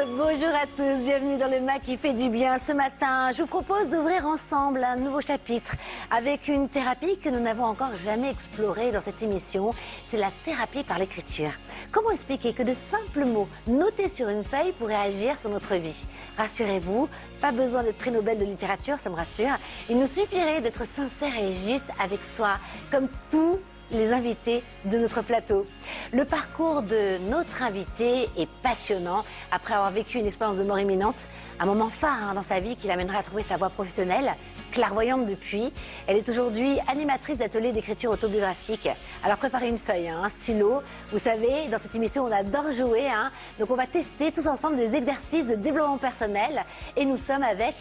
Bonjour à tous, bienvenue dans le MAC qui fait du bien. Ce matin, je vous propose d'ouvrir ensemble un nouveau chapitre avec une thérapie que nous n'avons encore jamais explorée dans cette émission. C'est la thérapie par l'écriture. Comment expliquer que de simples mots notés sur une feuille pourraient agir sur notre vie? Rassurez-vous, pas besoin d'être prix Nobel de littérature, ça me rassure. Il nous suffirait d'être sincère et juste avec soi, comme tous les invités de notre plateau. Le parcours de notre invité est passionnant. Après avoir vécu une expérience de mort imminente, un moment phare dans sa vie qui l'amènera à trouver sa voie professionnelle, clairvoyante depuis. Elle est aujourd'hui animatrice d'ateliers d'écriture autobiographique. Alors préparez une feuille, un stylo. Vous savez, dans cette émission, on adore jouer. Donc on va tester tous ensemble des exercices de développement personnel. Et nous sommes avec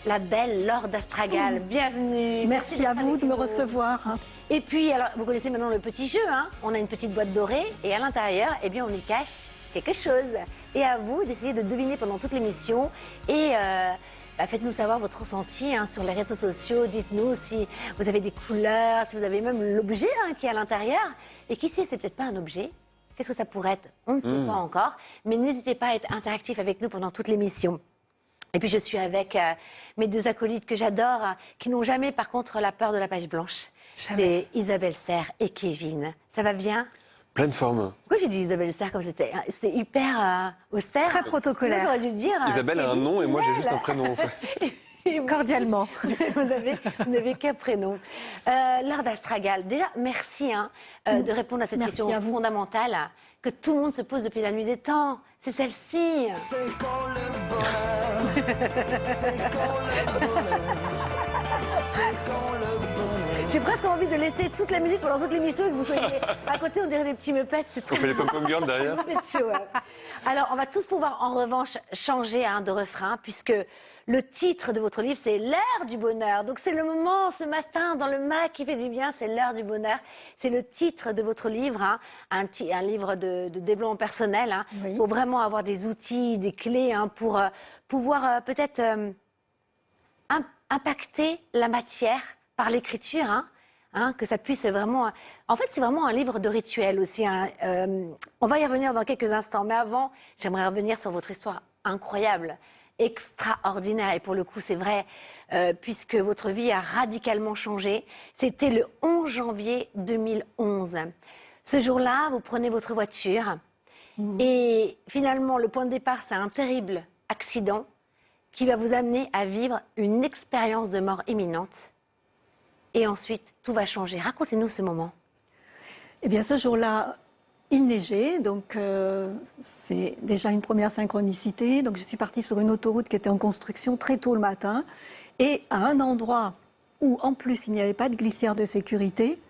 la belle Laure d'Astragal. Bienvenue. Merci à vous de me recevoir. Et puis, alors, vous connaissez maintenant le petit jeu, On a une petite boîte dorée et à l'intérieur, eh bien, on y cache quelque chose. Et à vous d'essayer de deviner pendant toute l'émission. Et faites-nous savoir votre ressenti sur les réseaux sociaux. Dites-nous si vous avez des couleurs, si vous avez même l'objet qui est à l'intérieur. Et qui sait, c'est peut-être pas un objet. Qu'est-ce que ça pourrait être? On ne sait pas encore. Mais n'hésitez pas à être interactif avec nous pendant toute l'émission. Et puis, je suis avec mes deux acolytes que j'adore, qui n'ont jamais, par contre, la peur de la page blanche. C'est Isabelle Serre et Kevin. Ça va bien? Pleine forme. Pourquoi j'ai dit Isabelle Serre comme c'était hyper austère? Très protocolaire. Moi, j'aurais dû dire. Isabelle a un nom et moi j'ai juste un prénom en fait. Cordialement. Vous n'avez qu'un prénom. Laure d'Astragal, déjà, merci de répondre à cette question fondamentale que tout le monde se pose depuis la nuit des temps. C'est celle-ci. C'est quand le bonheur. C'est quand le bonheur. C'est quand le bonheur. J'ai presque envie de laisser toute la musique pendant toute l'émission et que vous soyez à côté, on dirait des petits meupettes. C'est trop. On fait les pom-pom girls derrière. C'est chaud. Alors, on va tous pouvoir en revanche changer de refrain puisque le titre de votre livre, c'est l'heure du bonheur. Donc, c'est le moment ce matin dans le MAC qui fait du bien, c'est l'heure du bonheur. C'est le titre de votre livre, un livre de développement personnel, Oui. Pour vraiment avoir des outils, des clés pour pouvoir peut-être impacter la matière par l'écriture, que ça puisse vraiment... En fait, c'est vraiment un livre de rituel aussi. On va y revenir dans quelques instants. Mais avant, j'aimerais revenir sur votre histoire incroyable, extraordinaire. Et pour le coup, c'est vrai, puisque votre vie a radicalement changé. C'était le 11 janvier 2011. Ce jour-là, vous prenez votre voiture. Et finalement, le point de départ, c'est un terrible accident qui va vous amener à vivre une expérience de mort imminente. Et ensuite, tout va changer. Racontez-nous ce moment. Eh bien, ce jour-là, il neigeait, donc c'est déjà une première synchronicité. Donc, je suis partie sur une autoroute qui était en construction très tôt le matin. Et à un endroit où, en plus, il n'y avait pas de glissière de sécurité,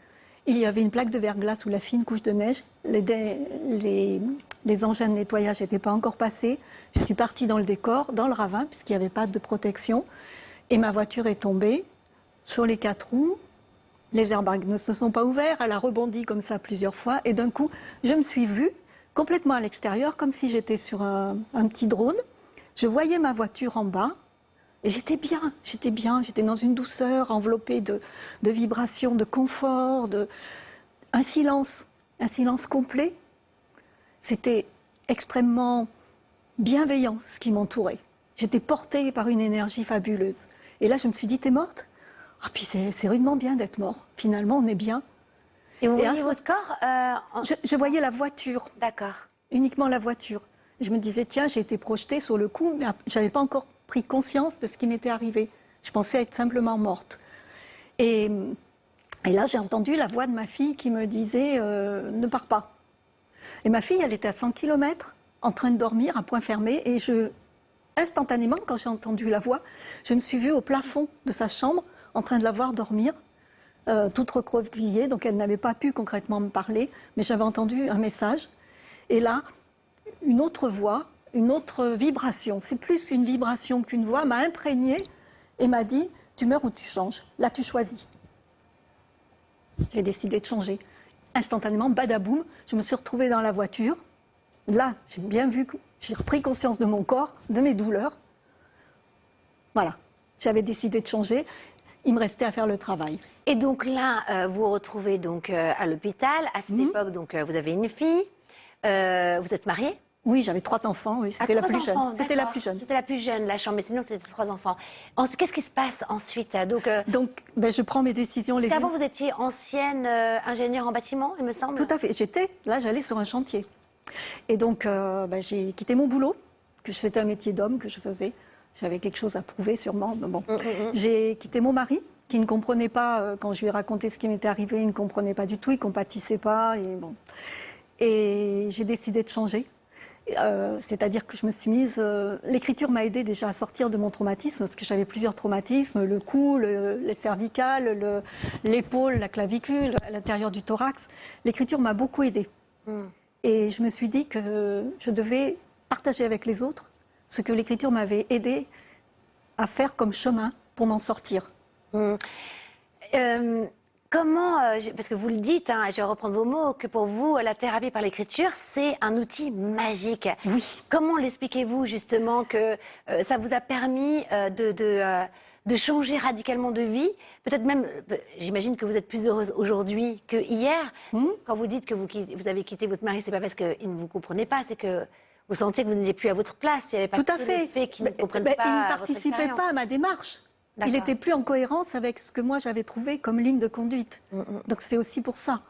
il y avait une plaque de verglas sous la fine couche de neige. Les engins de nettoyage n'étaient pas encore passés. Je suis partie dans le décor, dans le ravin, puisqu'il n'y avait pas de protection. Et ma voiture est tombée sur les 4 roues. Les airbags ne se sont pas ouverts. Elle a rebondi comme ça plusieurs fois. Et d'un coup, je me suis vue complètement à l'extérieur, comme si j'étais sur un petit drone. Je voyais ma voiture en bas. Et j'étais bien. J'étais dans une douceur, enveloppée de vibrations, de confort, un silence complet. C'était extrêmement bienveillant, ce qui m'entourait. J'étais portée par une énergie fabuleuse. Et là, je me suis dit, t'es morte? Ah, puis c'est rudement bien d'être mort. Finalement, on est bien. Et vous voyez votre corps je voyais la voiture. D'accord. Uniquement la voiture. Je me disais, tiens, j'ai été projetée sur le coup, mais je n'avais pas encore pris conscience de ce qui m'était arrivé. Je pensais être simplement morte. Et là, j'ai entendu la voix de ma fille qui me disait, ne pars pas. Et ma fille, elle était à 100 km, en train de dormir, à point fermé. Et instantanément, quand j'ai entendu la voix, je me suis vue au plafond de sa chambre, en train de la voir dormir, toute recroquevillée. Donc, elle n'avait pas pu concrètement me parler, mais j'avais entendu un message. Et là, une autre voix, une autre vibration, c'est plus une vibration qu'une voix, m'a imprégnée et m'a dit, tu meurs ou tu changes. Là, tu choisis. J'ai décidé de changer. Instantanément, badaboum, je me suis retrouvée dans la voiture. Là, j'ai bien vu, j'ai repris conscience de mon corps, de mes douleurs. Voilà, j'avais décidé de changer. Il me restait à faire le travail. Et donc là, vous vous retrouvez donc, à l'hôpital. À cette époque, donc, vous avez une fille. Vous êtes mariée? Oui, j'avais 3 enfants, oui, Ah, c'était la 3 plus jeune. enfants, C'était la d'accord. plus jeune. C'était la plus jeune, la chambre, mais sinon c'était 3 enfants. Qu'est-ce qui se passe ensuite? Donc, je prends mes décisions les parce qu'avant unes. vous étiez ancienne ingénieure en bâtiment, il me semble. Tout à fait. J'allais sur un chantier. Et donc, j'ai quitté mon boulot, que c'était un métier d'homme que je faisais. J'avais quelque chose à prouver sûrement. Mais bon. J'ai quitté mon mari, qui ne comprenait pas, quand je lui ai raconté ce qui m'était arrivé, il ne comprenait pas du tout, il ne compatissait pas. Et j'ai décidé de changer. C'est-à-dire que je me suis mise... L'écriture m'a aidée déjà à sortir de mon traumatisme, parce que j'avais plusieurs traumatismes, le cou, les cervicales, l'épaule, la clavicule, à l'intérieur du thorax. L'écriture m'a beaucoup aidée. Et je me suis dit que je devais partager avec les autres ce que l'écriture m'avait aidée à faire comme chemin pour m'en sortir. Comment, parce que vous le dites, hein, je vais reprendre vos mots, que pour vous, la thérapie par l'écriture, c'est un outil magique. Oui. Comment l'expliquez-vous justement que ça vous a permis de changer radicalement de vie? Peut-être même, j'imagine que vous êtes plus heureuse aujourd'hui que hier. Quand vous dites que vous avez quitté votre mari, c'est pas parce qu'il ne vous comprenait pas, c'est que vous sentiez que vous n'étiez plus à votre place. Il n'y avait pas Tout à de fait. fait qu'il ne comprenne pas Il ne votre participait expérience. pas à ma démarche. Il D'accord. n'était plus en cohérence avec ce que moi j'avais trouvé comme ligne de conduite. Donc c'est aussi pour ça.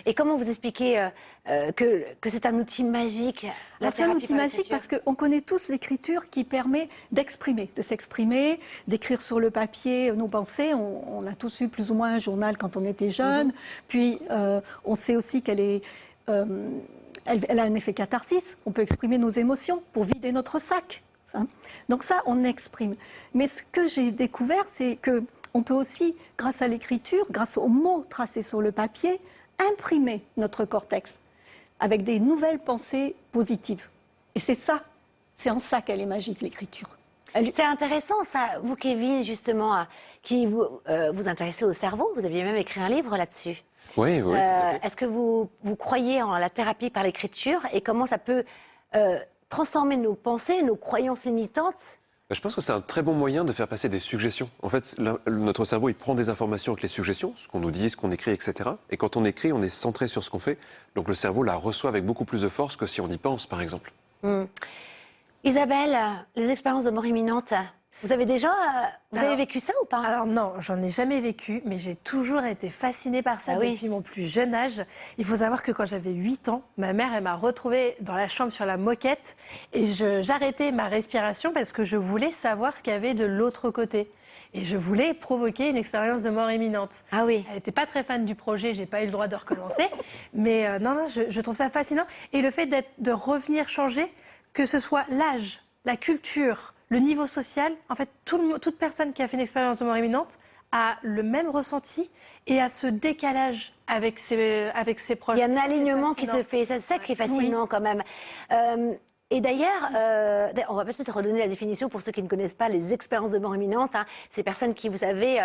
Et comment vous expliquez que c'est un outil magique, la C'est un thérapie outil par magique l'écriture? parce qu'on connaît tous l'écriture qui permet d'exprimer, de s'exprimer, d'écrire sur le papier nos pensées. On a tous eu plus ou moins un journal quand on était jeune. Puis on sait aussi qu'elle a un effet catharsis. On peut exprimer nos émotions pour vider notre sac. Donc ça, on exprime. Mais ce que j'ai découvert, c'est qu'on peut aussi, grâce à l'écriture, grâce aux mots tracés sur le papier, imprimer notre cortex avec des nouvelles pensées positives. Et c'est en ça qu'elle est magique, l'écriture. C'est intéressant ça, vous Kevin, justement, qui vous intéressez au cerveau, vous aviez même écrit un livre là-dessus. Oui, oui. tout à fait. Est-ce que vous croyez en la thérapie par l'écriture et comment ça peut transformer nos pensées, nos croyances limitantes? Je pense que c'est un très bon moyen de faire passer des suggestions. En fait, notre cerveau, il prend des informations avec les suggestions, ce qu'on nous dit, ce qu'on écrit, etc. Et quand on écrit, on est centré sur ce qu'on fait. Donc le cerveau la reçoit avec beaucoup plus de force que si on y pense, par exemple. Isabelle, les expériences de mort imminente, vous avez vécu ça ou pas? Alors non, j'en ai jamais vécu, mais j'ai toujours été fascinée par ça depuis mon plus jeune âge. Il faut savoir que quand j'avais 8 ans, ma mère, elle m'a retrouvée dans la chambre sur la moquette et j'arrêtais ma respiration parce que je voulais savoir ce qu'il y avait de l'autre côté. Et je voulais provoquer une expérience de mort imminente. Ah oui. Elle n'était pas très fan du projet, j'ai pas eu le droit de recommencer. Mais non, je trouve ça fascinant. Et le fait de revenir changer, que ce soit l'âge, la culture, le niveau social, en fait, toute personne qui a fait une expérience de mort imminente a le même ressenti et a ce décalage avec ses proches. Il y a un alignement qui se fait, c'est ça qui est fascinant quand même. Et d'ailleurs, on va peut-être redonner la définition pour ceux qui ne connaissent pas les expériences de mort imminente. Hein. Ces personnes qui, vous savez,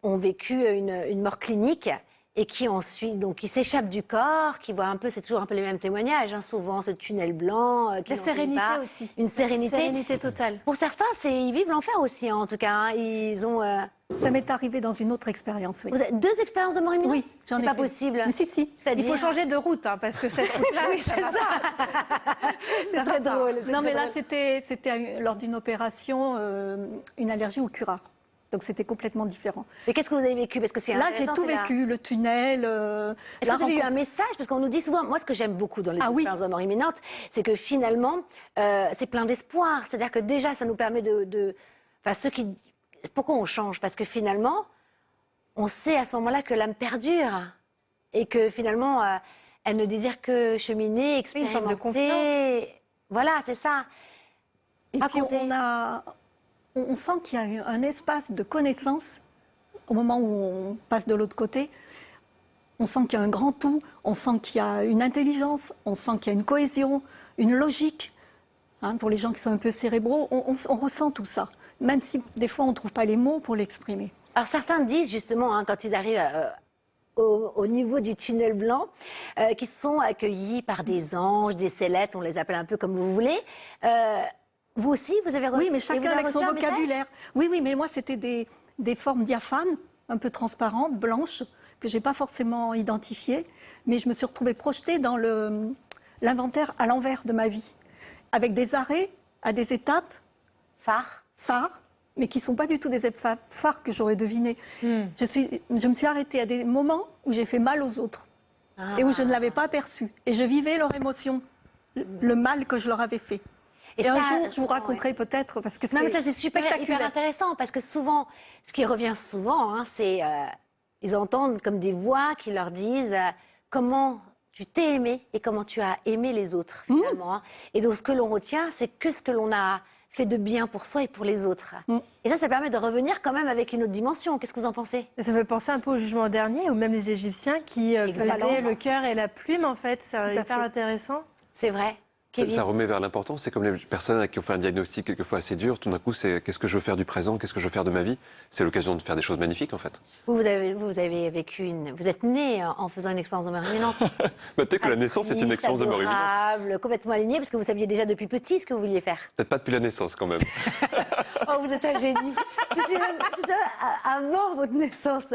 ont vécu une mort clinique et qui ensuite, donc, qui s'échappent du corps, qui voient un peu, c'est toujours un peu les mêmes témoignages, hein, souvent ce tunnel blanc. La sérénité aussi. Une sérénité. La sérénité totale. Pour certains, ils vivent l'enfer aussi, hein, en tout cas. Hein. Ils ont. Ça m'est arrivé dans une autre expérience, oui. Vous avez 2 expériences de mort imminente? Oui, j'en ai C'est pas fait. possible. Mais si. Il faut changer de route, hein, parce que cette route-là, Oui, c'est ça. C'est très drôle. Non, mais là, c'était lors d'une opération, une allergie au curare. Donc c'était complètement différent. Mais qu'est-ce que vous avez vécu? Parce que c'est Là, j'ai intéressant, tout c'est vécu, le tunnel. Est-ce que vous avez eu un message? Parce qu'on nous dit souvent, moi ce que j'aime beaucoup dans les expériences de mort imminente, c'est que finalement, c'est plein d'espoir. C'est-à-dire que déjà, ça nous permet pourquoi on change? Parce que finalement, on sait à ce moment-là que l'âme perdure. Et que finalement, elle ne désire que cheminer, expérimenter. Une forme de confiance. Voilà, c'est ça. Et Racontez. puis on sent qu'il y a un espace de connaissance au moment où on passe de l'autre côté. On sent qu'il y a un grand tout, on sent qu'il y a une intelligence, on sent qu'il y a une cohésion, une logique. Hein, pour les gens qui sont un peu cérébraux, on ressent tout ça, même si des fois on ne trouve pas les mots pour l'exprimer. Alors certains disent justement, hein, quand ils arrivent au niveau du tunnel blanc, qu'ils sont accueillis par des anges, des célestes, on les appelle un peu comme vous voulez. Vous aussi, vous avez reçu? Oui, mais et vous chacun avez avec son reçu un message? vocabulaire. Oui, mais moi c'était des formes diaphanes, un peu transparentes, blanches, que j'ai pas forcément identifiées, mais je me suis retrouvée projetée dans l'inventaire à l'envers de ma vie, avec des arrêts à des étapes phares, mais qui ne sont pas du tout des étapes phares que j'aurais devinées. Je me suis arrêtée à des moments où j'ai fait mal aux autres et où je ne l'avais pas perçu. Et je vivais leur émotion, le mal que je leur avais fait. Et un jour, je vous raconterai peut-être, parce que c'est Non, mais ça, c'est super, hyper spectaculaire. intéressant, parce que souvent, ce qui revient souvent, hein, c'est ils entendent comme des voix qui leur disent comment tu t'es aimé et comment tu as aimé les autres, finalement. Hein. Et donc, ce que l'on retient, c'est que ce que l'on a fait de bien pour soi et pour les autres. Et ça permet de revenir quand même avec une autre dimension. Qu'est-ce que vous en pensez? Ça me fait penser un peu au jugement dernier, ou même les Égyptiens qui faisaient le cœur et la plume, en fait. C'est hyper intéressant. C'est vrai. Ça remet vers l'importance. C'est comme les personnes qui ont fait un diagnostic quelquefois assez dur. Tout d'un coup, c'est qu'est-ce que je veux faire du présent, qu'est-ce que je veux faire de ma vie. C'est l'occasion de faire des choses magnifiques, en fait. Vous avez vécu vous êtes né en faisant une expérience de mort imminente. Peut-être que la naissance est une expérience de mort imminente. Complètement aligné, parce que vous saviez déjà depuis petit ce que vous vouliez faire. Peut-être pas depuis la naissance, quand même. Oh, vous êtes un génie. Je suis avant votre naissance.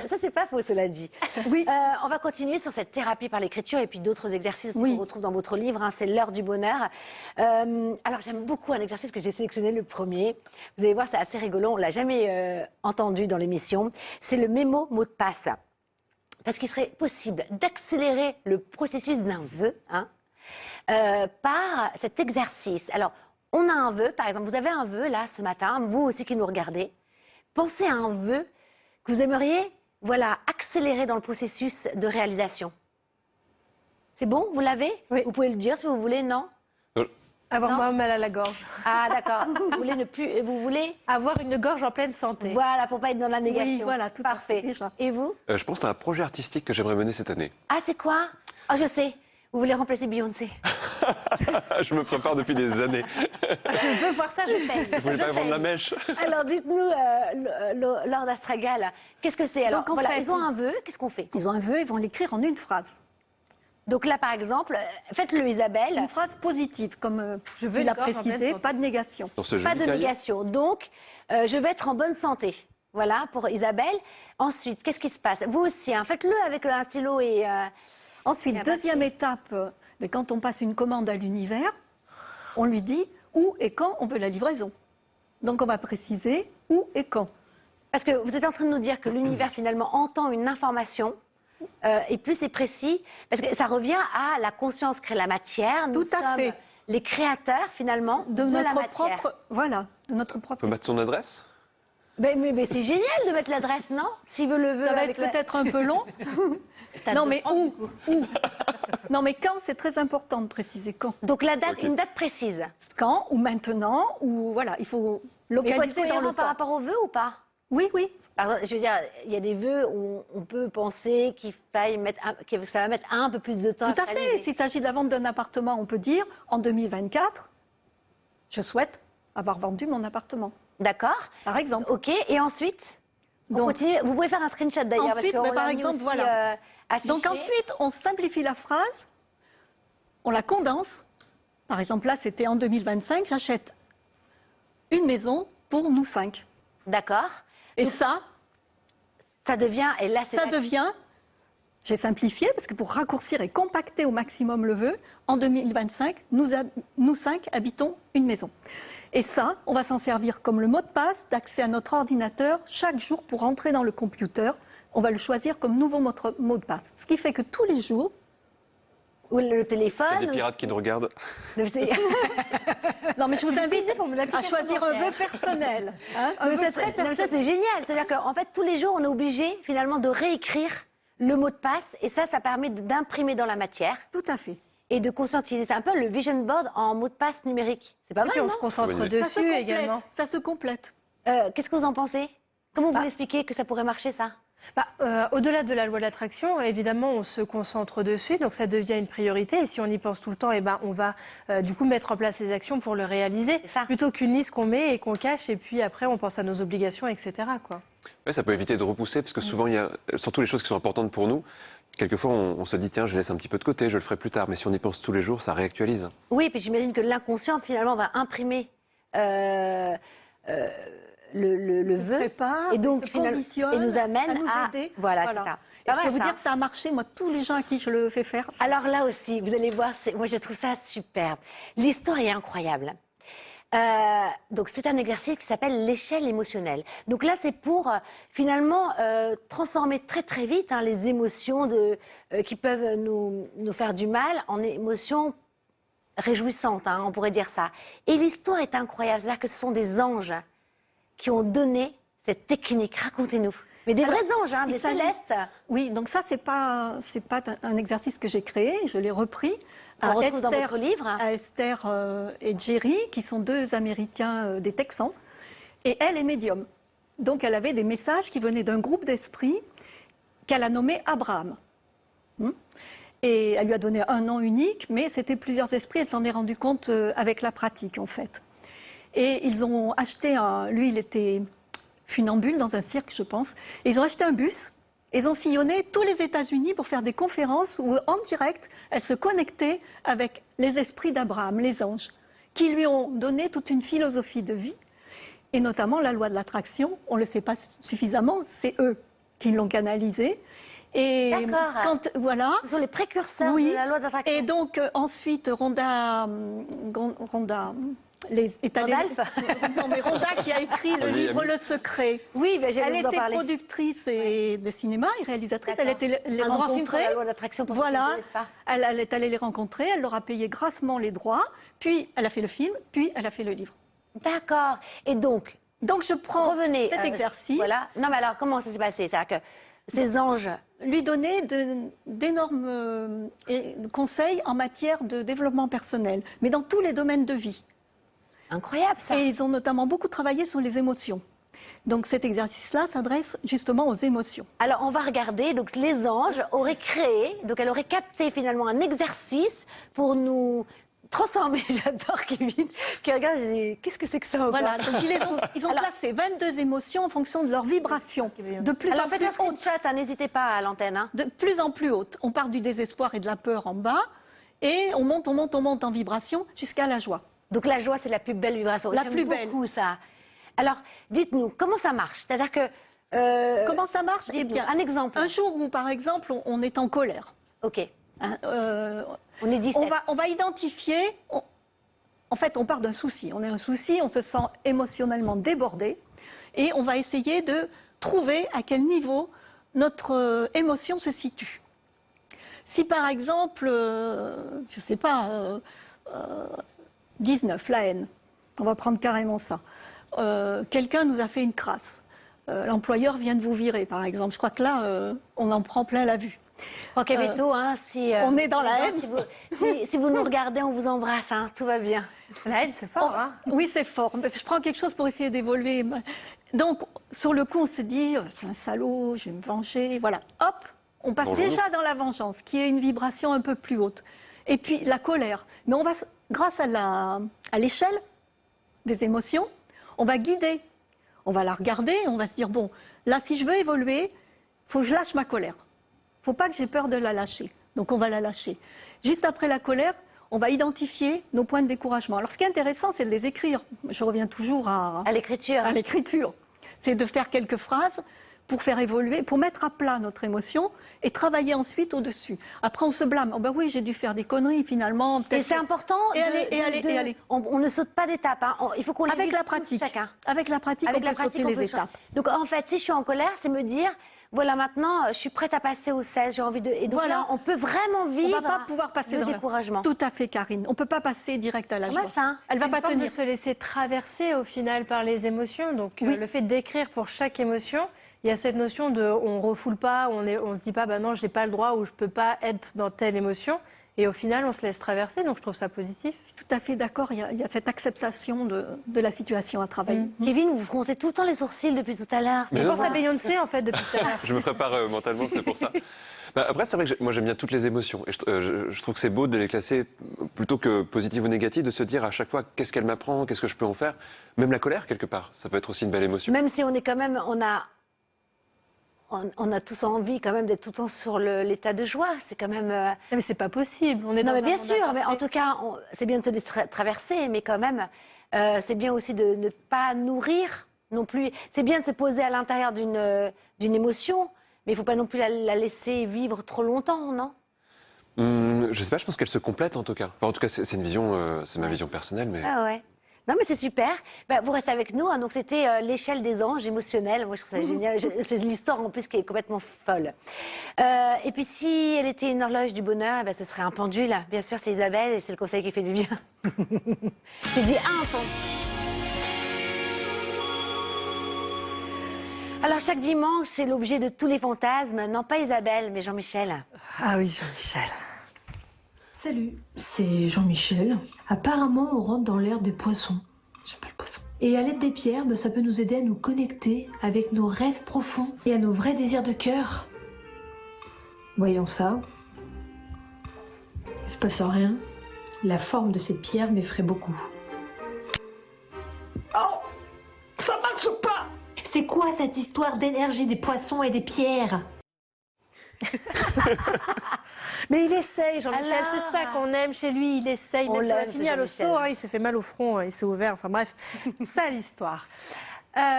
Ça c'est pas faux, cela dit. Oui. On va continuer sur cette thérapie par l'écriture et puis d'autres exercices qu'on retrouve dans votre livre. Hein, c'est l'heure du bonheur. Alors, j'aime beaucoup un exercice que j'ai sélectionné, le premier. Vous allez voir, c'est assez rigolo. On l'a jamais entendu dans l'émission. C'est le mémo mot de passe. Parce qu'il serait possible d'accélérer le processus d'un vœu par cet exercice. Alors, on a un vœu, par exemple, vous avez un vœu là ce matin, vous aussi qui nous regardez. Pensez à un vœu que vous aimeriez, accélérer dans le processus de réalisation. C'est bon, vous l'avez? Oui. Vous pouvez le dire si vous voulez, non? Avoir moins mal à la gorge. Ah d'accord. Vous voulez Avoir une gorge en pleine santé. Voilà, pour pas être dans la négation. Oui, voilà, tout à fait, parfait. déjà. Et vous? Je pense à un projet artistique que j'aimerais mener cette année. Ah, c'est quoi? Oh, je sais. Vous voulez remplacer Beyoncé? Je me prépare depuis des années. Je veux voir ça, je paye. Vous voulez pas vendre la mèche? Alors, dites-nous, Laure d'Astragal, qu'est-ce que c'est? Alors, Donc, en fait, ils ont un vœu, qu'est-ce qu'on fait? Ils ont un vœu, ils vont l'écrire en une phrase. Donc là, par exemple, faites-le, Isabelle. Une phrase positive, comme Je veux tu l'as une gorge en pleine précisé, santé. pas de négation. Dans ce Pas joli de cahier. négation. Donc, je vais être en bonne santé. Voilà, pour Isabelle. Ensuite, qu'est-ce qui se passe? Vous aussi, faites-le avec un stylo et... Ensuite, Et un deuxième papier. étape, mais quand on passe une commande à l'univers, on lui dit où et quand on veut la livraison. Donc on va préciser où et quand. Parce que vous êtes en train de nous dire que l'univers, finalement, entend une information, et plus c'est précis, parce que ça revient à la conscience crée la matière. Nous Tout à sommes fait. les créateurs, finalement, de la notre matière. propre, voilà, de notre On propre. peut mettre son adresse? Mais c'est génial de mettre l'adresse, non? S'il veut le vœu. Ça va avec être peut-être un peu long. Stade Non de mais France, où, du coup. où Non mais quand, c'est très important de préciser quand. Donc la date, Ok. une date précise. Quand ou maintenant ou voilà, il faut Mais il faut être localiser dans cohérent le par temps. rapport au vœu ou pas? Oui, oui. Par exemple, je veux dire, il y a des vœux où on peut penser qu'il faille que ça va mettre un peu plus de temps Tout à à se fait. réaliser. S'il s'agit de la vente d'un appartement, on peut dire en 2024, je souhaite avoir vendu mon appartement, D'accord. par exemple. Ok. Et ensuite, on Donc- continue. Vous pouvez faire un screenshot d'ailleurs. Ensuite, parce qu'on mais par l'a mis exemple, aussi, voilà. affiché. Donc ensuite, on simplifie la phrase, on la condense. Par exemple, là, c'était en 2025, j'achète une maison pour nous 5. D'accord. Et Donc, ça devient. Et là, c'est devient, j'ai simplifié, parce que pour raccourcir et compacter au maximum le vœu, en 2025, nous 5 habitons une maison. Et ça, on va s'en servir comme le mot de passe d'accès à notre ordinateur chaque jour pour entrer dans le computer. On va le choisir comme nouveau mot de passe. Ce qui fait que tous les jours, Ou le Il y a téléphone. des pirates qui nous regardent. non mais je vous invite utilisé pour mon à application choisir un bancaire. vœu personnel. Hein, un Mais vœu ça, très non, mais ça, personnel. c'est génial. C'est-à-dire qu'en fait, tous les jours, on est obligé finalement de réécrire le mot de passe. Et ça permet d'imprimer dans la matière Tout à fait. et de conscientiser. C'est un peu le vision board en mot de passe numérique. C'est pas Et puis mal, on se non? concentre Bonne idée. Ça se dessus complète, également. ça se complète. Qu'est-ce que vous en pensez? Comment vous l'expliquez que ça pourrait marcher, ça? Au-delà de la loi de l'attraction, évidemment, on se concentre dessus, donc ça devient une priorité. Et si on y pense tout le temps, on va du coup mettre en place les actions pour le réaliser, C'est ça. plutôt qu'une liste qu'on met et qu'on cache, et puis après on pense à nos obligations, etc. quoi. Ouais, ça peut éviter de repousser, parce que souvent, il y a surtout les choses qui sont importantes pour nous. Quelquefois, on se dit, tiens, je laisse un petit peu de côté, je le ferai plus tard. Mais si on y pense tous les jours, ça réactualise. Oui, puis j'imagine que l'inconscient, finalement, va imprimer le se veut prépare, et donc se finalement, conditionne et nous amène à nous aider. Voilà, c'est ça. C'est pas Et je mal, peux vous ça. dire que ça a marché, moi, tous les gens à qui je le fais faire. Alors là aussi, vous allez voir, moi je trouve ça superbe. L'histoire est incroyable. Donc c'est un exercice qui s'appelle l'échelle émotionnelle. Donc là c'est pour finalement transformer très très vite les émotions qui peuvent nous faire du mal en émotions réjouissantes, on pourrait dire ça. Et l'histoire est incroyable, c'est-à-dire que ce sont des anges qui ont donné cette technique. Racontez-nous. Mais des vrais anges, des célestes. Oui, donc ça, c'est pas un exercice que j'ai créé, je l'ai repris. On retrouve dans votre livre. À Esther et Jerry, qui sont deux Américains des Texans. Et elle est médium. Donc elle avait des messages qui venaient d'un groupe d'esprits qu'elle a nommé Abraham. Et elle lui a donné un nom unique, mais c'était plusieurs esprits, elle s'en est rendue compte avec la pratique, en fait. Et ils ont acheté lui, il était funambule dans un cirque, je pense. Et ils ont acheté un bus. Ils ont sillonné tous les États-Unis pour faire des conférences où, en direct, elle se connectait avec les esprits d'Abraham, les anges, qui lui ont donné toute une philosophie de vie, et notamment la loi de l'attraction. On ne le sait pas suffisamment, c'est eux qui l'ont canalisée. Et D'accord. Voilà. Ce sont les précurseurs Oui. de la loi d'attraction. Et donc, ensuite, Rhonda non, mais Rhonda qui a écrit le livre Le Secret. Oui, mais elle vous en était parler. productrice de cinéma et réalisatrice. Elle était les un grand film sur rencontrer. la loi d'attraction pour Voilà. ceux qui ne connaissent pas. Elle est allée les rencontrer. Elle leur a payé grassement les droits. Puis elle a fait le film. Puis elle a fait le livre. D'accord. Et donc je prends revenez, cet exercice. Voilà. Non, mais alors comment ça s'est passé? C'est-à-dire que ces anges lui donner d'énormes conseils en matière de développement personnel, mais dans tous les domaines de vie. Incroyable ça. Et ils ont notamment beaucoup travaillé sur les émotions. Donc cet exercice-là s'adresse justement aux émotions. Alors on va regarder, donc les anges auraient créé, donc elle aurait capté finalement un exercice pour nous transformer. J'adore Kevin qui regarde, je dis qu'est-ce que c'est que ça encore? Voilà, donc ils ont classé 22 émotions en fonction de leur vibration, de plus Alors en plus faites un haute. screenshot, n'hésitez pas à l'antenne. De plus en plus haute. On part du désespoir et de la peur en bas, et on monte en vibration jusqu'à la joie. Donc la joie, c'est la plus belle vibration. La J'aime plus belle. beaucoup ça. Alors, dites-nous, comment ça marche? C'est-à-dire que... Comment ça marche? Eh bien, un exemple. Un jour où, par exemple, on est en colère. Ok. On est 17. On va identifier... En fait, on part d'un souci. On a un souci, on se sent émotionnellement débordé. Et on va essayer de trouver à quel niveau notre émotion se situe. Si, par exemple, je ne sais pas... 19, la haine. On va prendre carrément ça. Quelqu'un nous a fait une crasse. L'employeur vient de vous virer, par exemple. Je crois que là, on en prend plein la vue. Ok, Beto, si... on est dans la haine. Si vous nous regardez, on vous embrasse, tout va bien. La haine, c'est fort, Oui, c'est fort. Je prends quelque chose pour essayer d'évoluer. Donc, sur le coup, on se dit, c'est un salaud, je vais me venger. Voilà. Hop, on passe déjà dans la vengeance, qui est une vibration un peu plus haute. Et puis, la colère. Mais on va... Grâce à l'échelle des émotions, on va guider. On va la regarder, on va se dire, bon, là, si je veux évoluer, il faut que je lâche ma colère. Il ne faut pas que j'ai peur de la lâcher. Donc, on va la lâcher. Juste après la colère, on va identifier nos points de découragement. Alors, ce qui est intéressant, c'est de les écrire. Je reviens toujours à l'écriture. À l'écriture. C'est de faire quelques phrases pour faire évoluer, pour mettre à plat notre émotion et travailler ensuite au-dessus. Après, on se blâme. Oh ben oui, j'ai dû faire des conneries finalement. Et c'est important. Et aller. On ne saute pas d'étapes. Il faut qu'on les vive tous, chacun. Avec la pratique, on peut sauter les étapes. Donc en fait, si je suis en colère, c'est me dire, voilà, maintenant, je suis prête à passer au 16, j'ai envie de... Et donc voilà. là, on peut vraiment vivre on va pas pouvoir passer le dans découragement. Tout à fait, Karine. On ne peut pas passer direct à la joie. Ça, Elle va pas pas tenir. de se laisser traverser au final par les émotions. Donc le fait d'écrire pour chaque émotion, il y a cette notion de on refoule pas, on se dit pas bah non, j'ai pas le droit ou je peux pas être dans telle émotion. Et au final, on se laisse traverser, donc je trouve ça positif. Tout à fait d'accord, il y a cette acceptation de la situation à travailler. Kevin, vous froncez tout le temps les sourcils depuis tout à l'heure. Je pense à Beyoncé, en fait, depuis tout à l'heure. Je me prépare mentalement, c'est pour ça. Après, c'est vrai que moi, j'aime bien toutes les émotions. Et je trouve que c'est beau de les classer plutôt que positives ou négatives, de se dire à chaque fois qu'est-ce qu'elle m'apprend, qu'est-ce que je peux en faire. Même la colère, quelque part, ça peut être aussi une belle émotion. Même si on est quand même, on a tous envie quand même d'être tout le temps sur l'état de joie. C'est quand même... Non, mais c'est pas possible. On est dans non, mais bien un monde sûr. Mais en imparfait. tout cas, c'est bien de se laisser traverser, mais quand même, c'est bien aussi de ne pas nourrir non plus. C'est bien de se poser à l'intérieur d'une émotion, mais il ne faut pas non plus la laisser vivre trop longtemps, non? Je sais pas, je pense qu'elle se complète en tout cas. Enfin, en tout cas, c'est une vision, c'est ma vision personnelle, mais... Ah ouais. Non, mais c'est super. Bah, vous restez avec nous. Hein. Donc, c'était l'échelle des anges émotionnelle. Moi, je trouve ça génial. C'est l'histoire en plus qui est complètement folle. Et puis, si elle était une horloge du bonheur, eh ben, ce serait un pendule. Bien sûr, c'est Isabelle et c'est le conseil qui fait du bien. J'ai dit un pendule. Alors, chaque dimanche, c'est l'objet de tous les fantasmes. Non, pas Isabelle, mais Jean-Michel. Ah oui, Jean-Michel. Salut, c'est Jean-Michel. Apparemment, on rentre dans l'ère des poissons. J'aime pas le poisson. Et à l'aide des pierres, ça peut nous aider à nous connecter avec nos rêves profonds et à nos vrais désirs de cœur. Voyons ça. Il se passe rien. La forme de cette pierre m'effraie beaucoup. Oh, ça marche pas. C'est quoi cette histoire d'énergie des poissons et des pierres? Mais il essaye, Jean-Michel, Alors c'est ça qu'on aime chez lui, il essaye, On même ça va l'aime, ce finir à l'hosto, Jean-Michel. hein, il s'est fait mal au front, il s'est ouvert, enfin bref, ça l'histoire.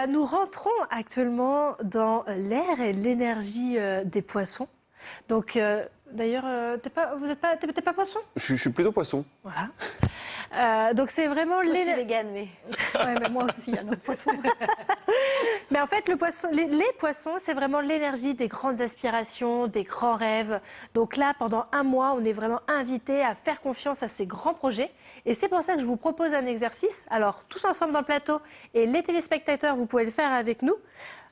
Nous rentrons actuellement dans l'air et l'énergie des poissons. Donc, d'ailleurs, t'es pas poisson? Je suis plutôt poisson. Voilà. Donc c'est vraiment Moi, je suis l'énergie. végane, mais... Ouais, mais moi aussi, il y a nos poissons. Mais en fait, les poissons, c'est vraiment l'énergie des grandes aspirations, des grands rêves. Donc là, pendant un mois, on est vraiment invité à faire confiance à ces grands projets. Et c'est pour ça que je vous propose un exercice. Alors, tous ensemble dans le plateau, et les téléspectateurs, vous pouvez le faire avec nous.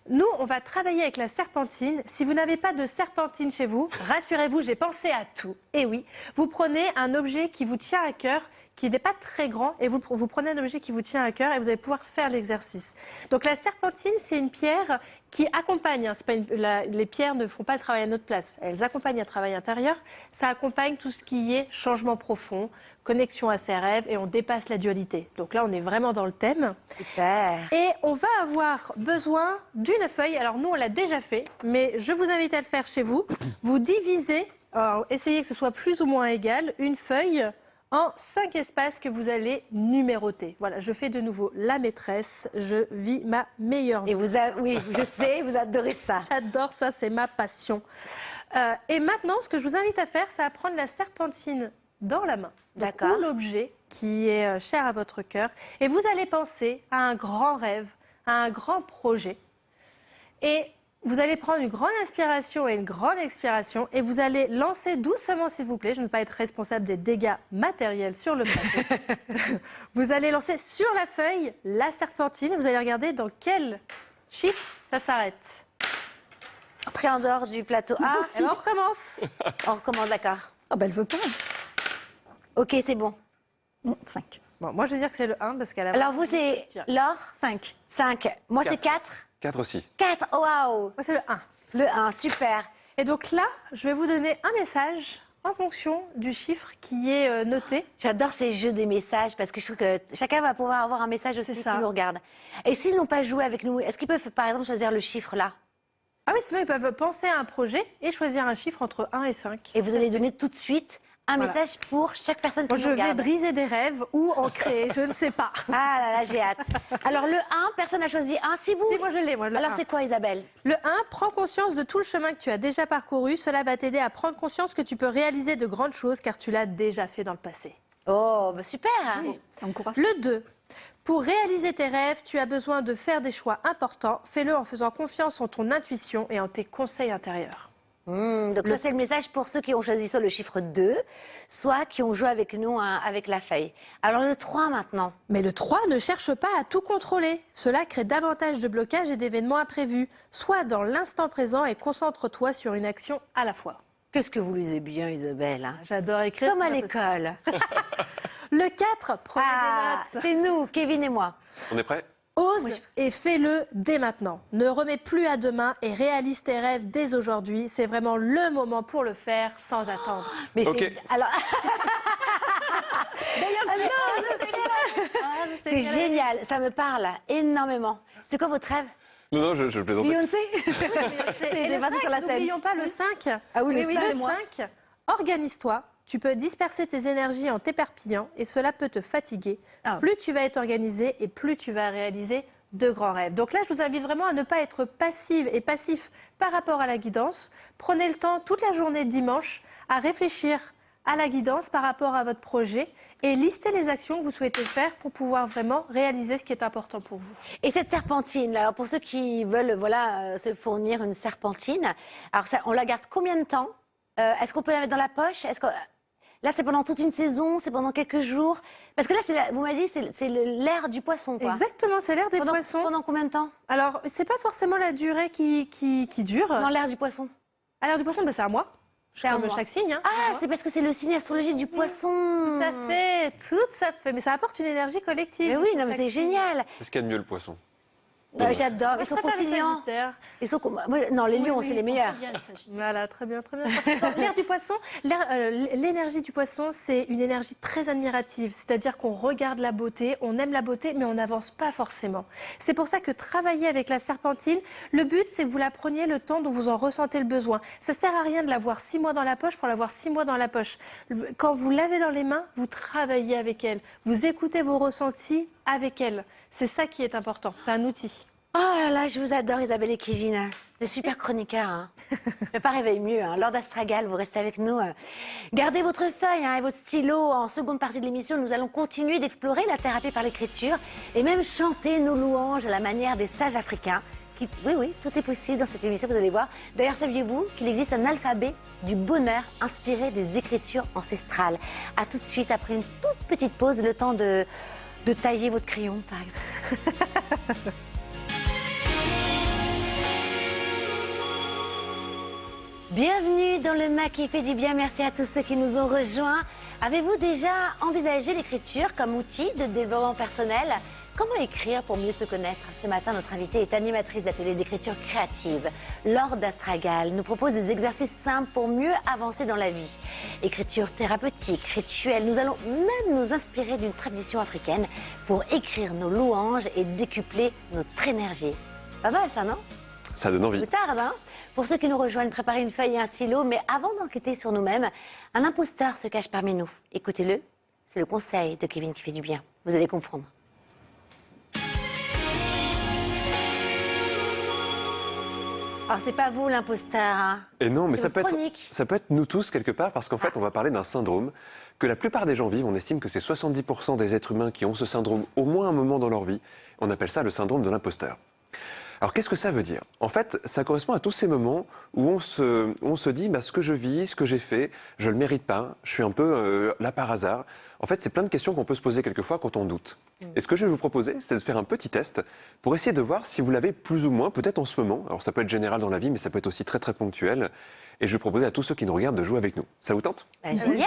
Nous, on va travailler avec la serpentine. Si vous n'avez pas de serpentine chez vous, rassurez-vous, j'ai pensé à tout. Et oui, vous prenez un objet qui vous tient à cœur, qui n'est pas très grand, et vous prenez un objet qui vous tient à cœur et vous allez pouvoir faire l'exercice. Donc la serpentine, c'est une pierre qui accompagne. Hein, c'est pas les pierres ne font pas le travail à notre place. Elles accompagnent un travail intérieur. Ça accompagne tout ce qui est changement profond, connexion à ses rêves, et on dépasse la dualité. Donc là, on est vraiment dans le thème. Super. Et on va avoir besoin d'une feuille. Alors nous, on l'a déjà fait, mais je vous invite à le faire chez vous. Vous divisez, alors essayez que ce soit plus ou moins égal, une feuille en 5 espaces que vous allez numéroter. Voilà, je fais de nouveau la maîtresse, je vis ma meilleure vie. Et oui, je sais, vous adorez ça. J'adore ça, c'est ma passion. Et maintenant, ce que je vous invite à faire, c'est à prendre la serpentine dans la main. Donc, D'accord. ou l'objet qui est cher à votre cœur. Et vous allez penser à un grand rêve, à un grand projet. Et vous allez prendre une grande inspiration et une grande expiration. Et vous allez lancer doucement, s'il vous plaît. Je ne veux pas être responsable des dégâts matériels sur le plateau. Vous allez lancer sur la feuille la serpentine. Vous allez regarder dans quel chiffre ça s'arrête. Après, en dehors du plateau A, Et on recommence. on recommence, d'accord. Ah ben, elle veut pas. Ok, c'est bon. 5. Bon, moi, je vais dire que c'est le 1 parce qu'elle a... Alors, vous, c'est Laure 5. 5. Moi, c'est 4. 4 aussi. 4, waouh. Moi, c'est le 1. Le 1, super. Et donc là, je vais vous donner un message en fonction du chiffre qui est noté. J'adore ces jeux des messages parce que je trouve que chacun va pouvoir avoir un message aussi C'est qui ça. nous regarde. Et s'ils n'ont pas joué avec nous, est-ce qu'ils peuvent, par exemple, choisir le chiffre là? Ah oui, sinon ils peuvent penser à un projet et choisir un chiffre entre 1 et 5. Et vous allez donner tout de suite un Voilà. message pour chaque personne qui Moi, nous je vais regarde. briser des rêves ou en créer, je ne sais pas. Ah là là, j'ai hâte. Alors, le 1, personne n'a choisi 1. Si vous... Si, moi je l'ai, moi le Alors, 1. c'est quoi, Isabelle? Le 1, prends conscience de tout le chemin que tu as déjà parcouru. Cela va t'aider à prendre conscience que tu peux réaliser de grandes choses car tu l'as déjà fait dans le passé. Oh, bah super. Ça encourage. Le 2, pour réaliser tes rêves, tu as besoin de faire des choix importants. Fais-le en faisant confiance en ton intuition et en tes conseils intérieurs. Donc ça, c'est le message pour ceux qui ont choisi soit le chiffre 2, soit qui ont joué avec nous hein, avec la feuille. Alors, le 3 maintenant. Mais le 3 ne cherche pas à tout contrôler. Cela crée davantage de blocages et d'événements imprévus. Sois dans l'instant présent et concentre-toi sur une action à la fois. Qu'est-ce que vous lisez bien, Isabelle hein? J'adore écrire. Comme à c'est pas l'école. possible. Le 4, prenez Ah, des notes. c'est nous, Kevin et moi. On est prêt? Ose et fais-le dès maintenant. Ne remets plus à demain et réalise tes rêves dès aujourd'hui. C'est vraiment le moment pour le faire sans attendre. Mais Ok. c'est... Alors... C'est génial, ça me parle énormément. C'est quoi votre rêve? Non, je plaisante. Beyoncé? Et le parti 5, sur la scène. n'oublions pas le 5. Ah oui, le le 5, 5, organise-toi. Tu peux disperser tes énergies en t'éparpillant et cela peut te fatiguer. Ah. Plus tu vas être organisé et plus tu vas réaliser de grands rêves. Donc là, je vous invite vraiment à ne pas être passive et passif par rapport à la guidance. Prenez le temps toute la journée de dimanche à réfléchir à la guidance par rapport à votre projet et listez les actions que vous souhaitez faire pour pouvoir vraiment réaliser ce qui est important pour vous. Et cette serpentine, alors pour ceux qui veulent se fournir une serpentine, alors ça, on la garde combien de temps? Est-ce qu'on peut la mettre dans la poche? Là, c'est pendant toute une saison, c'est pendant quelques jours? Parce que là, vous m'avez dit, c'est l'ère du poisson, quoi. Exactement, c'est l'ère des poissons. Pendant combien de temps? Alors, c'est pas forcément la durée qui dure. Dans l'ère du poisson? À l'ère du poisson, c'est un mois. C'est un Comme mois. chaque signe. Ah, c'est parce que c'est le signe astrologique du poisson. Tout à fait. Mais ça apporte une énergie collective. Mais oui, non, mais c'est génial. C'est ce qu'il y a de mieux, le poisson. J'adore, ils sont conciliants. Non, les lions, c'est les meilleurs. Voilà, très bien, très bien. L'ère du poisson, l'énergie du poisson, c'est une énergie très admirative. C'est-à-dire qu'on regarde la beauté, on aime la beauté, mais on n'avance pas forcément. C'est pour ça que travailler avec la serpentine, le but, c'est que vous la preniez le temps dont vous en ressentez le besoin. Ça sert à rien de l'avoir 6 mois dans la poche pour l'avoir 6 mois dans la poche. Quand vous l'avez dans les mains, vous travaillez avec elle. Vous écoutez vos ressentis avec elle. C'est ça qui est important. C'est un outil. Oh là là, je vous adore Isabelle et Kevin. Des super chroniqueurs. Hein. Je ne peux pas rêver mieux. Hein. Lord Astragal, vous restez avec nous. Gardez votre feuille et votre stylo. En seconde partie de l'émission, nous allons continuer d'explorer la thérapie par l'écriture et même chanter nos louanges à la manière des sages africains. Oui, tout est possible dans cette émission, vous allez voir. D'ailleurs, saviez-vous qu'il existe un alphabet du bonheur inspiré des écritures ancestrales? A tout de suite, après une toute petite pause, le temps de tailler votre crayon, par exemple. Bienvenue dans le MAC qui fait du bien. Merci à tous ceux qui nous ont rejoints. Avez-vous déjà envisagé l'écriture comme outil de développement personnel? Comment écrire pour mieux se connaître? Ce matin, notre invitée est animatrice d'ateliers d'écriture créative. Laure d'Astragal nous propose des exercices simples pour mieux avancer dans la vie. Écriture thérapeutique, rituelle. Nous allons même nous inspirer d'une tradition africaine pour écrire nos louanges et décupler notre énergie. Pas mal ça, non? Ça donne envie. Plus tard, hein? Pour ceux qui nous rejoignent, préparez une feuille et un stylo. Mais avant d'enquêter sur nous-mêmes, un imposteur se cache parmi nous. Écoutez-le, c'est le conseil de Kevin qui fait du bien. Vous allez comprendre. Alors, c'est pas vous l'imposteur, hein? Et non, mais C'est ça votre peut, chronique. ça peut être nous tous quelque part, parce qu'en fait, on va parler d'un syndrome que la plupart des gens vivent. On estime que c'est 70% des êtres humains qui ont ce syndrome au moins un moment dans leur vie. On appelle ça le syndrome de l'imposteur. Alors, qu'est-ce que ça veut dire? En fait, ça correspond à tous ces moments où on se dit ce que je vis, ce que j'ai fait, je ne le mérite pas, je suis un peu là par hasard. En fait, c'est plein de questions qu'on peut se poser quelquefois quand on doute. Et ce que je vais vous proposer, c'est de faire un petit test pour essayer de voir si vous l'avez plus ou moins, peut-être en ce moment. Alors, ça peut être général dans la vie, mais ça peut être aussi très, très ponctuel. Et je vais proposer à tous ceux qui nous regardent de jouer avec nous. Ça vous tente? Génial!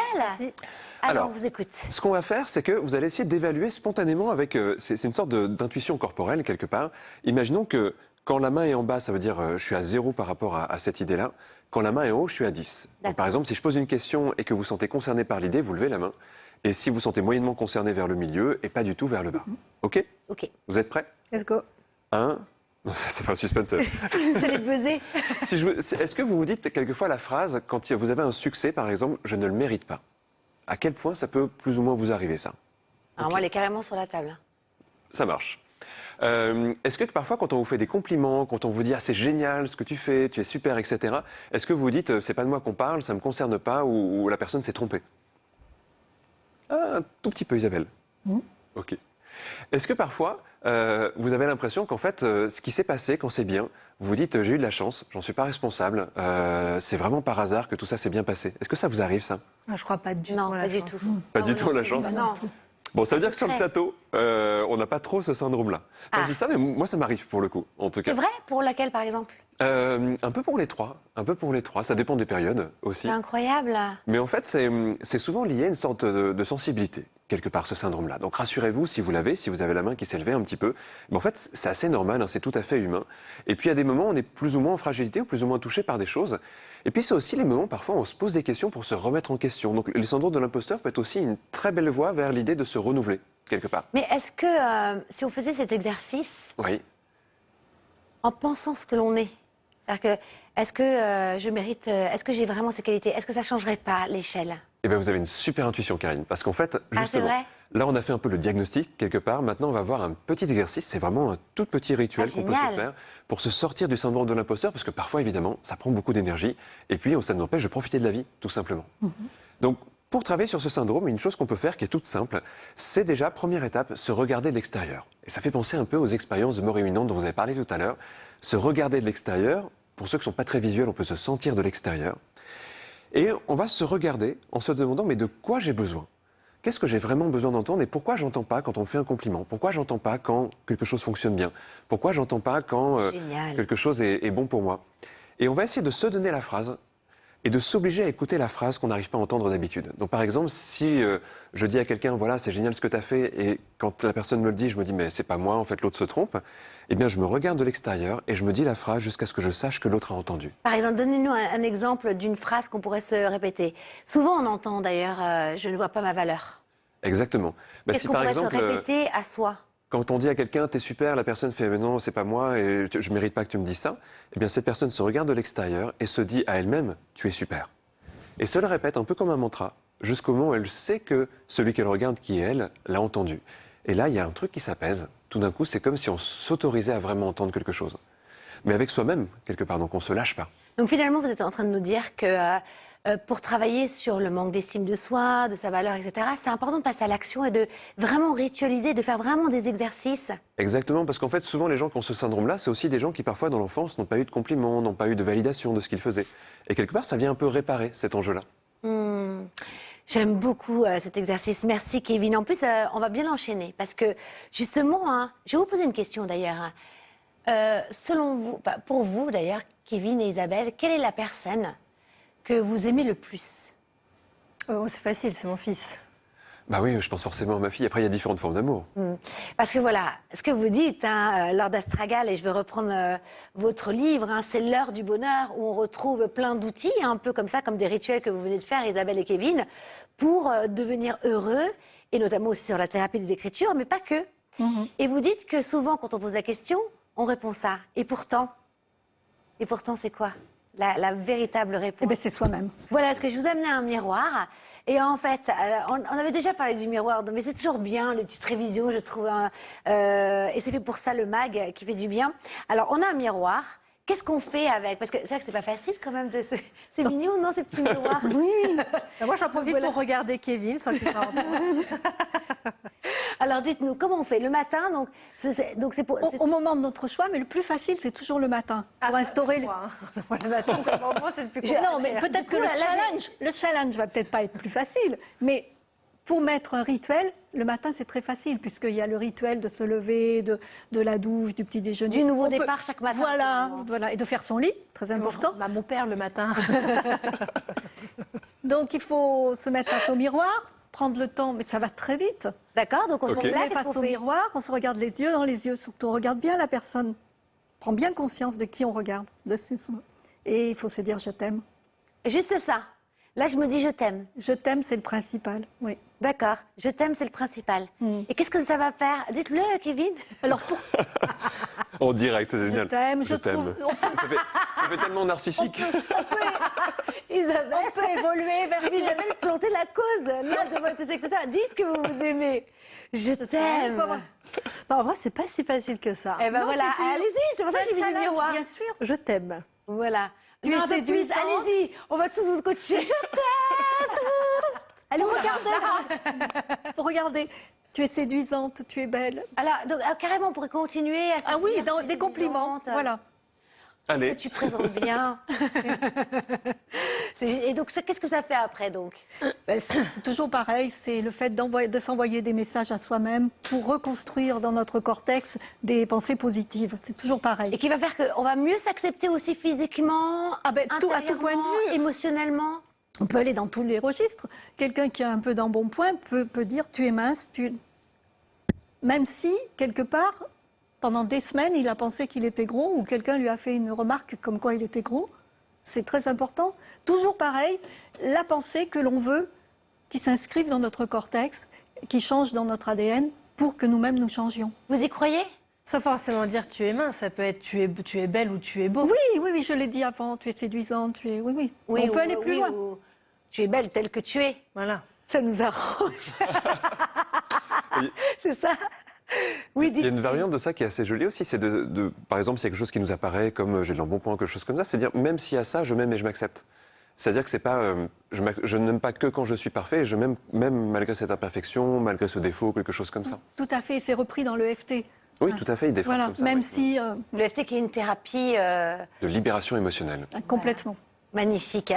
Alors, on vous écoute. Ce qu'on va faire, c'est que vous allez essayer d'évaluer spontanément avec... c'est une sorte d'intuition corporelle, quelque part. Imaginons que quand la main est en bas, ça veut dire je suis à 0 par rapport à cette idée-là. Quand la main est en haut, je suis à 10. Donc, par exemple, si je pose une question et que vous sentez concerné par l'idée, vous levez la main. Et si vous sentez moyennement concerné vers le milieu et pas du tout vers le bas. OK? OK. Vous êtes prêts? Let's go. 1... Non, ça fait un suspense. Vous allez buzzer. Est-ce que vous vous dites quelquefois la phrase, quand vous avez un succès, par exemple, je ne le mérite pas? À quel point ça peut plus ou moins vous arriver, ça? Alors, moi, elle est carrément sur la table. Ça marche. Est-ce que parfois, quand on vous fait des compliments, quand on vous dit « Ah, c'est génial ce que tu fais, tu es super, etc. », est-ce que vous vous dites « C'est pas de moi qu'on parle, ça ne me concerne pas » ou la personne s'est trompée? Un tout petit peu, Isabelle. OK. Est-ce que parfois, vous avez l'impression qu'en fait, ce qui s'est passé quand c'est bien, vous vous dites « J'ai eu de la chance, j'en suis pas responsable, c'est vraiment par hasard que tout ça s'est bien passé ». Est-ce que ça vous arrive, ça? Je crois pas du tout. Non, à la pas du chance. tout. Pas du tout la chance? Non. Bon, ça veut dire que sur le secret. plateau, on n'a pas trop ce syndrome-là. Enfin, je dis ça, mais moi, ça m'arrive pour le coup, en tout cas. C'est vrai? Pour laquelle, par exemple? Un peu pour les trois. Un peu pour les trois. Ça dépend des périodes aussi. C'est incroyable. Mais en fait, c'est souvent lié à une sorte de sensibilité, quelque part, ce syndrome-là. Donc rassurez-vous si vous l'avez, si vous avez la main qui s'est levée un petit peu. Mais en fait, c'est assez normal, hein, c'est tout à fait humain. Et puis, il y a des moments où on est plus ou moins en fragilité ou plus ou moins touché par des choses. Et puis, c'est aussi les moments, parfois, où on se pose des questions pour se remettre en question. Donc, le syndrome de l'imposteur peut être aussi une très belle voie vers l'idée de se renouveler, quelque part. Mais est-ce que, si on faisait cet exercice Oui. en pensant ce que l'on est, c'est-à-dire que, est-ce que je mérite, est-ce que j'ai vraiment ces qualités? Est-ce que ça ne changerait pas l'échelle? Eh bien, vous avez une super intuition, Karine. Parce qu'en fait, Ah, c'est justement, vrai? Là, on a fait un peu le diagnostic quelque part. Maintenant, on va voir un petit exercice. C'est vraiment un tout petit rituel qu'on peut se génial. faire pour se sortir du syndrome de l'imposteur, parce que parfois, évidemment, ça prend beaucoup d'énergie. Et puis, ça nous empêche de profiter de la vie, tout simplement. Donc, pour travailler sur ce syndrome, une chose qu'on peut faire qui est toute simple, c'est déjà, première étape, se regarder de l'extérieur. Et ça fait penser un peu aux expériences de mort imminente dont vous avez parlé tout à l'heure. Se regarder de l'extérieur, pour ceux qui ne sont pas très visuels, on peut se sentir de l'extérieur. Et on va se regarder en se demandant, mais de quoi j'ai besoin ? Qu'est-ce que j'ai vraiment besoin d'entendre et pourquoi j'entends pas quand on me fait un compliment ? Pourquoi j'entends pas quand quelque chose fonctionne bien ? Pourquoi j'entends pas quand Génial. quelque chose est bon pour moi ? Et on va essayer de se donner la phrase et de s'obliger à écouter la phrase qu'on n'arrive pas à entendre d'habitude. Donc par exemple, si je dis à quelqu'un, voilà, c'est génial ce que tu as fait, et quand la personne me le dit, je me dis, mais c'est pas moi, en fait l'autre se trompe, eh bien je me regarde de l'extérieur et je me dis la phrase jusqu'à ce que je sache que l'autre a entendu. Par exemple, donnez-nous un exemple d'une phrase qu'on pourrait se répéter. Souvent, on entend d'ailleurs je ne vois pas ma valeur. Exactement. Bah, Qu'est-ce si qu'on par pourrait exemple, se répéter à soi? quand on dit à quelqu'un, t'es super, la personne fait, mais non, c'est pas moi, et je mérite pas que tu me dises ça, eh bien cette personne se regarde de l'extérieur et se dit à elle-même, tu es super. Et se le répète un peu comme un mantra, jusqu'au moment où elle sait que celui qu'elle regarde, qui est elle, l'a entendu. Et là, il y a un truc qui s'apaise. Tout d'un coup, c'est comme si on s'autorisait à vraiment entendre quelque chose. Mais avec soi-même, quelque part, donc on se lâche pas. Donc finalement, vous êtes en train de nous dire que pour travailler sur le manque d'estime de soi, de sa valeur, etc., c'est important de passer à l'action et de vraiment ritualiser, de faire vraiment des exercices. Exactement, parce qu'en fait, souvent, les gens qui ont ce syndrome-là, c'est aussi des gens qui, parfois, dans l'enfance, n'ont pas eu de compliments, n'ont pas eu de validation de ce qu'ils faisaient. Et quelque part, ça vient un peu réparer cet enjeu-là. J'aime beaucoup cet exercice. Merci, Kevin. En plus, on va bien l'enchaîner parce que, justement, hein, je vais vous poser une question d'ailleurs. Selon vous, pour vous d'ailleurs, Kevin et Isabelle, quelle est la personne que vous aimez le plus? Oh, c'est facile, c'est mon fils. Bah oui, je pense forcément à ma fille. Après, il y a différentes formes d'amour. Parce que voilà, ce que vous dites, hein, Lord Astragal, et je vais reprendre votre livre, hein, c'est l'heure du bonheur, où on retrouve plein d'outils, un peu comme ça, comme des rituels que vous venez de faire, Isabelle et Kevin, pour devenir heureux, et notamment aussi sur la thérapie de l'écriture, mais pas que. Et vous dites que souvent, quand on pose la question, on répond ça. Et pourtant, c'est quoi la véritable réponse? Eh bien, c'est soi-même. Voilà, parce que je vous ai amené un miroir. Et en fait, on avait déjà parlé du miroir, mais c'est toujours bien, les petites révisions, je trouve. Et c'est fait pour ça, le mag, qui fait du bien. Alors, on a un miroir. Qu'est-ce qu'on fait avec? Parce que c'est vrai que c'est pas facile quand même. C'est mignon, non, ces petits miroirs? Oui. Moi, j'en profite pour regarder Kevin sans qu'il soit Alors, dites-nous, comment on fait? Le matin, donc c'est pour... Au moment de notre choix, mais le plus facile, c'est toujours le matin. Pour instaurer les... Le matin, c'est pour moi, c'est le plus compliqué. Non, mais peut-être que Du coup, là, le challenge va peut-être pas être plus facile, mais pour mettre un rituel, le matin, c'est très facile, puisqu'il y a le rituel de se lever, de la douche, du petit déjeuner. Du nouveau On peut- départ chaque matin. Voilà, et de faire son lit, très important. Mon père, le matin. Donc, il faut se mettre face au miroir, prendre le temps, mais ça va très vite. D'accord, donc on Ok. se met On là, est qu'est-ce face qu'on au fait? miroir, on se regarde les yeux dans les yeux, surtout on regarde bien la personne. On prend bien conscience de qui on regarde, de ses soins. Et il faut se dire je t'aime. Juste ça. Là, je me dis je t'aime. Je t'aime, c'est le principal, oui. D'accord, je t'aime, c'est le principal. Et qu'est-ce que ça va faire? Dites-le, Kevin. Alors pour En direct, c'est génial. t'aime, Je t'aime. Ça fait tellement narcissique. Isabelle, on peut évoluer vers Isabelle, plantez la cause là de votre secrétaire. Dites que vous vous aimez. Je t'aime. Non, en vrai, c'est pas si facile que ça. Eh ben Non, voilà, c'est tout. allez-y, c'est pour ça que j'ai mis le challenge, miroir. bien sûr. Je t'aime. Voilà. Tu es Non, un peu plus, séduisante. allez-y, on va tous vous coacher. Je t'aime. Allez, Faut voilà. regarder, faut regarder. Tu es séduisante, tu es belle. Alors, donc, carrément, on pourrait continuer à se Ah oui, dire, dans c'est des compliments, séduisante. voilà. Allez. Que tu présentes bien. Et donc, qu'est-ce que ça fait après, donc? Ben, c'est toujours pareil, c'est le fait de s'envoyer des messages à soi-même pour reconstruire dans notre cortex des pensées positives. C'est toujours Et pareil. qui va faire qu'on va mieux s'accepter aussi physiquement, Ah ben, à tout point de vue. émotionnellement. On peut aller dans tous les registres. Quelqu'un qui a un peu d'embonpoint peut dire tu es mince, même si, quelque part, pendant des semaines, il a pensé qu'il était gros ou quelqu'un lui a fait une remarque comme quoi il était gros. C'est très important. Toujours pareil, la pensée que l'on veut qui s'inscrive dans notre cortex, qui change dans notre ADN pour que nous-mêmes nous changions. Vous y croyez? Sans forcément dire tu es mince, ça peut être tu es belle ou tu es beau. Oui, je l'ai dit avant, tu es séduisante, tu es... Oui. On peut aller plus loin. Tu es belle telle que tu es. Voilà. Ça nous arrange. C'est ça. Oui, Il y a dites. une variante de ça qui est assez jolie aussi, c'est par exemple, s'il y a quelque chose qui nous apparaît comme j'ai de l'embonpoint, quelque chose comme ça, c'est dire même s'il y a ça, je m'aime et je m'accepte. C'est-à-dire que c'est pas, je n'aime pas que quand je suis parfait, et je m'aime même malgré cette imperfection, malgré ce défaut, quelque chose comme ça. Tout à fait, c'est repris dans le FT. Oui, tout à fait, il défend Voilà, comme ça. même oui. si Le FT qui est une thérapie De libération émotionnelle. complètement. magnifique.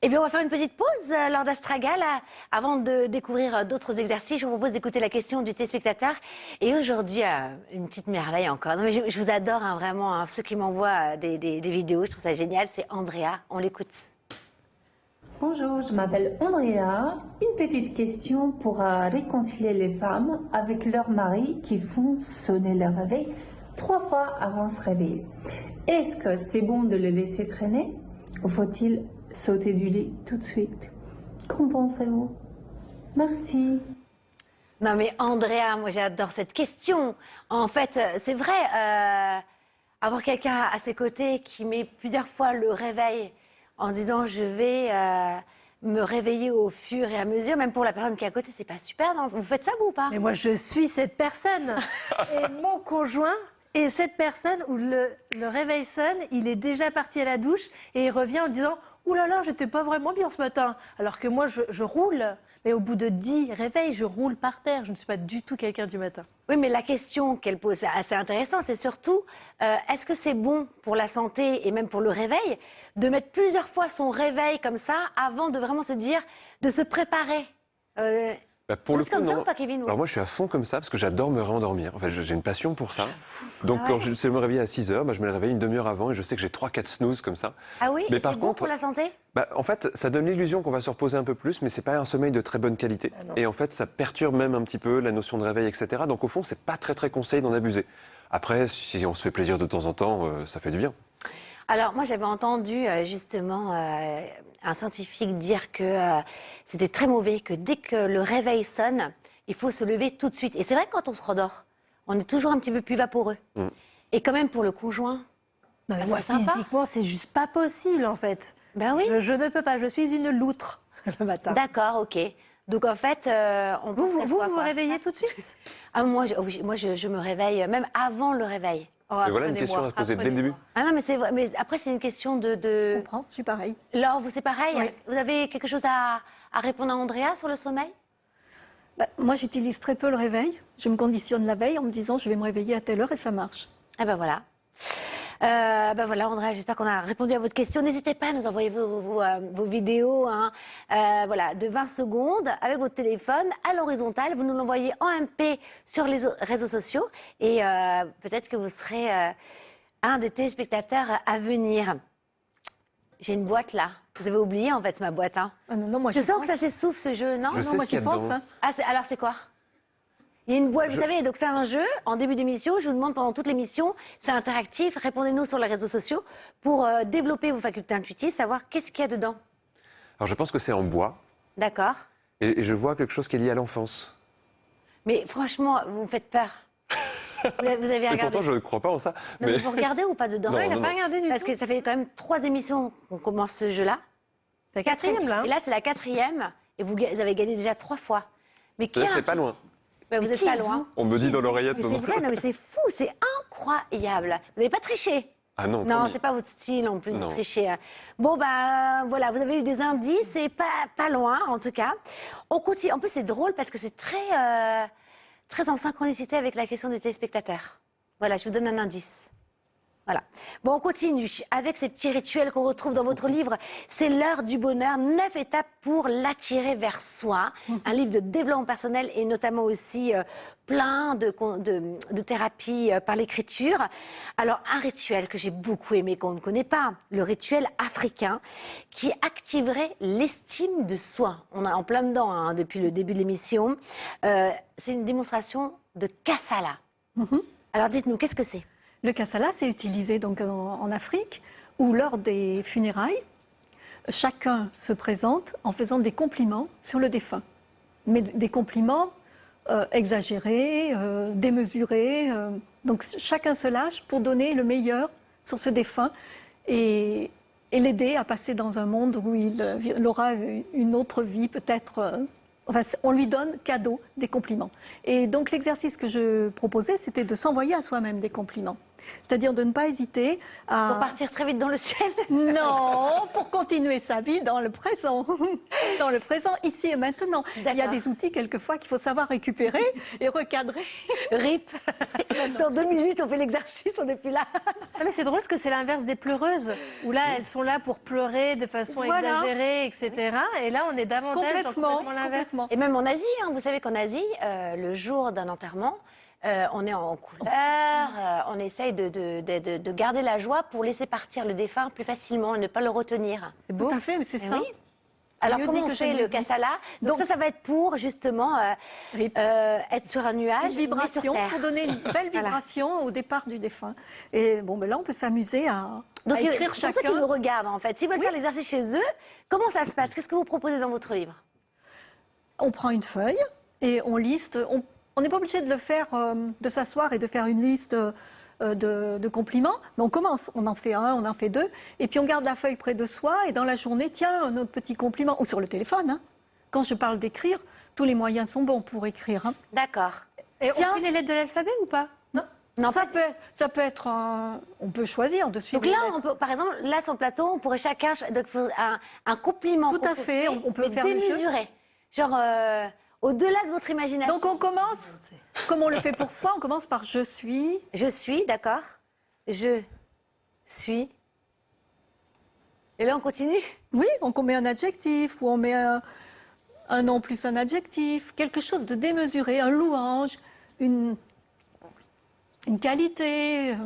Eh bien, on va faire une petite pause lors d'Astragal. Avant de découvrir d'autres exercices, je vous propose d'écouter la question du téléspectateur. Et aujourd'hui, une petite merveille encore. Non, mais je vous adore hein, vraiment, hein, ceux qui m'envoient des vidéos, je trouve ça génial. C'est Andrea, on l'écoute. Bonjour, je m'appelle Andrea. Une petite question pour réconcilier les femmes avec leurs maris qui font sonner leur réveil 3 fois avant de se réveiller. Est-ce que c'est bon de le laisser traîner ou faut-il sauter du lit tout de suite? Qu'en pensez-vous? Merci. Non mais Andrea, moi j'adore cette question. En fait, c'est vrai, avoir quelqu'un à ses côtés qui met plusieurs fois le réveil en disant je vais me réveiller au fur et à mesure, même pour la personne qui est à côté, c'est pas super, non? Vous faites ça vous ou pas? Mais moi, je suis cette personne. Et mon conjoint est cette personne où le réveil sonne, il est déjà parti à la douche et il revient en disant « Ouh là là, j'étais pas vraiment bien ce matin ». Alors que moi, je roule. Mais au bout de 10 réveils, je roule par terre. Je ne suis pas du tout quelqu'un du matin. Oui, mais la question qu'elle pose, c'est assez intéressant, c'est surtout, est-ce que c'est bon pour la santé et même pour le réveil de mettre plusieurs fois son réveil comme ça avant de vraiment se dire, de se préparer Pour le Vous êtes coup, comme ça non. ou pas, Kevin, vous Alors moi, je suis à fond comme ça parce que j'adore me réendormir. En fait, j'ai une passion pour ça. Donc, quand je sais me réveiller à 6 heures, je me réveille une demi-heure avant et je sais que j'ai 3-4 snooze comme ça. Ah oui, Mais et par c'est bon contre, pour la santé? En fait, ça donne l'illusion qu'on va se reposer un peu plus, mais c'est pas un sommeil de très bonne qualité. Et en fait, ça perturbe même un petit peu la notion de réveil, etc. Donc au fond, c'est pas très conseillé d'en abuser. Après, si on se fait plaisir de temps en temps, ça fait du bien. Alors, moi, j'avais entendu justement un scientifique dire que c'était très mauvais, que dès que le réveil sonne, il faut se lever tout de suite. Et c'est vrai que quand on se rendort, on est toujours un petit peu plus vaporeux. Et quand même pour le conjoint, Non, mais Ah, moi, c'est sympa. physiquement, c'est juste pas possible, en fait. ben oui. Je ne peux pas. Je suis une loutre le matin. D'accord, ok. Donc en fait, on Vous pense à vous, soi, vous quoi. réveillez tout de suite? Ah, moi, je me réveille même avant le réveil. Oh, Mais voilà une apprenez-moi, question à se poser dès le début. apprenez-moi. Ah non, mais c'est vrai. Mais après, c'est une question Je de... comprends, je suis pareil. Laure, vous, c'est pareil? Oui. Vous avez quelque chose à répondre à Andrea sur le sommeil? Moi, j'utilise très peu le réveil. Je me conditionne la veille en me disant je vais me réveiller à telle heure et ça marche. Ah ben voilà. Voilà, Andrea, j'espère qu'on a répondu à votre question. N'hésitez pas à nous envoyer vos vidéos voilà, de 20 secondes avec votre téléphone à l'horizontale. Vous nous l'envoyez en MP sur les réseaux sociaux et peut-être que vous serez un des téléspectateurs à venir. J'ai une boîte là. Vous avez oublié en fait ma boîte. Hein. Ah non, moi, Je j'y sens pense. que ça s'essouffle ce jeu, non? Je Non, sais moi ce qu'il y j'y a pense. dedans. Hein. Ah, alors c'est quoi? Il y a une boîte, vous savez, donc c'est un jeu. En début d'émission, je vous demande pendant toute l'émission, c'est interactif, répondez-nous sur les réseaux sociaux pour développer vos facultés intuitives, savoir qu'est-ce qu'il y a dedans. Alors je pense que c'est en bois D'accord? et je vois quelque chose qui est lié à l'enfance. Mais franchement, vous me faites peur. Vous avez Et regardé? pourtant, je ne crois pas en ça. Non, mais vous regardez ou pas dedans? Non, Il n'a non, pas non. regardé du Parce tout. que ça fait quand même 3 émissions qu'on commence ce jeu-là. C'est la quatrième, là. hein. Et là, c'est la 4e. Et vous avez gagné déjà 3 fois. Mais qui C'est-à-dire que a- c'est pas loin. Ben, vous Mais n'êtes qui pas êtes-vous? loin. On me dit dans l'oreillette. Mais c'est vrai, non, mais c'est fou, c'est incroyable. Vous n'avez pas triché? Ah non, Non, promis. c'est pas votre style en plus de Non. tricher. Bon, voilà, vous avez eu des indices et pas loin en tout cas. On continue. En plus, c'est drôle parce que c'est très en synchronicité avec la question du téléspectateur. Voilà, je vous donne un indice. Voilà. Bon, on continue avec ces petits rituels qu'on retrouve dans votre livre. C'est l'heure du bonheur, 9 étapes pour l'attirer vers soi. Un livre de développement personnel et notamment aussi plein de thérapies par l'écriture. Alors, un rituel que j'ai beaucoup aimé, qu'on ne connaît pas, le rituel africain qui activerait l'estime de soi. On est en plein dedans hein, depuis le début de l'émission. C'est une démonstration de Kassala. Alors, dites-nous, qu'est-ce que c'est? Le kassala, c'est utilisé donc en Afrique, où lors des funérailles, chacun se présente en faisant des compliments sur le défunt. Mais des compliments exagérés, démesurés. Donc chacun se lâche pour donner le meilleur sur ce défunt et l'aider à passer dans un monde où il aura une autre vie peut-être Enfin, on lui donne cadeau des compliments. Et donc l'exercice que je proposais, c'était de s'envoyer à soi-même des compliments. C'est-à-dire de ne pas hésiter à... Pour partir très vite dans le ciel. Non, pour continuer sa vie dans le présent. Dans le présent, ici et maintenant. Il y a D'accord. des outils quelquefois qu'il faut savoir récupérer et recadrer. RIP. Dans 2 minutes, on fait l'exercice, on n'est plus là. Ah, mais c'est drôle parce que c'est l'inverse des pleureuses, où là, elles sont là pour pleurer de façon Voilà. exagérée, etc. Et là, on est davantage dans complètement l'inverse. complètement. Et même en Asie, hein, vous savez qu'en Asie, le jour d'un enterrement, on est en couleur, on essaye de garder la joie pour laisser partir le défunt plus facilement et ne pas le retenir. C'est beau. Tout à fait, mais c'est Eh ça. oui. Alors mieux comment dit on que fait je le le dis. kassala? Donc ça va être pour justement être sur un nuage, Une mais sur vibration terre. pour donner une belle Voilà. vibration au départ du défunt. Et bon, ben là, on peut s'amuser à Donc écrire pour ceux qui chacun. nous regardent en fait, s'ils veulent faire l'exercice chez eux, comment ça se passe? Qu'est-ce que vous proposez dans votre livre? On prend une feuille et on liste. On n'est pas obligé de le faire, de s'asseoir et de faire une liste de compliments. Mais on commence, on en fait un, on en fait deux. Et puis on garde la feuille près de soi et dans la journée, tiens, un autre petit compliment. Ou sur le téléphone. Hein. Quand je parle d'écrire, tous les moyens sont bons pour écrire. Hein. D'accord. Et Tiens. on fait les lettres de l'alphabet ou pas? Non. Non, ça peut être on peut choisir de suivre. Donc là, les lettres. on peut, par exemple, là sur le plateau, on pourrait chacun donc, un compliment. Tout qu'on à se fait, on peut mais faire le jeu. démesuré. Genre au-delà de votre imagination. Donc on commence, comme on le fait pour soi, on commence par je suis. Je suis, d'accord. Je suis. Et là, on continue. Oui, on met un adjectif ou on met un nom plus un adjectif, quelque chose de démesuré, un louange, une qualité.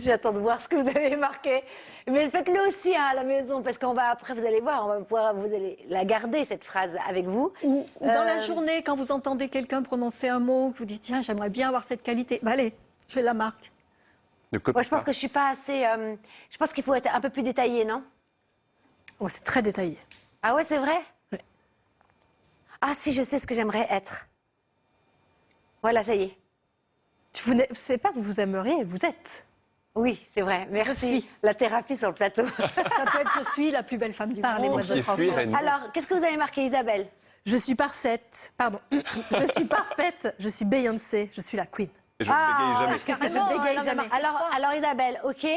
J'attends de voir ce que vous avez marqué. Mais faites-le aussi hein, à la maison, parce qu'on va après, vous allez voir, vous allez la garder cette phrase avec vous. Ou dans la journée, quand vous entendez quelqu'un prononcer un mot, que vous dites tiens, j'aimerais bien avoir cette qualité. Ben allez, je la marque. Ne copie Moi, je pense pas. que je suis pas assez. Je pense qu'il faut être un peu plus détaillé, non? Oh, c'est très détaillé. Ah ouais, c'est vrai? Ah si, je sais ce que j'aimerais être. Voilà, ça y est. C'est pas que vous aimeriez, vous êtes. Oui, c'est vrai. Merci. suis. La thérapie sur le plateau. Ça peut être je suis la plus belle femme du Parlez-moi monde. de Pour s'y votre fuir, enfance. Annie. Alors, qu'est-ce que vous avez marqué, Isabelle? Je suis parfaite. Pardon. Je suis parfaite. Je suis Beyoncé. Je suis la queen. Et je ne bégaye jamais. Carrément, Je bégaye elle en a jamais. marqué trois. Alors Isabelle, ok,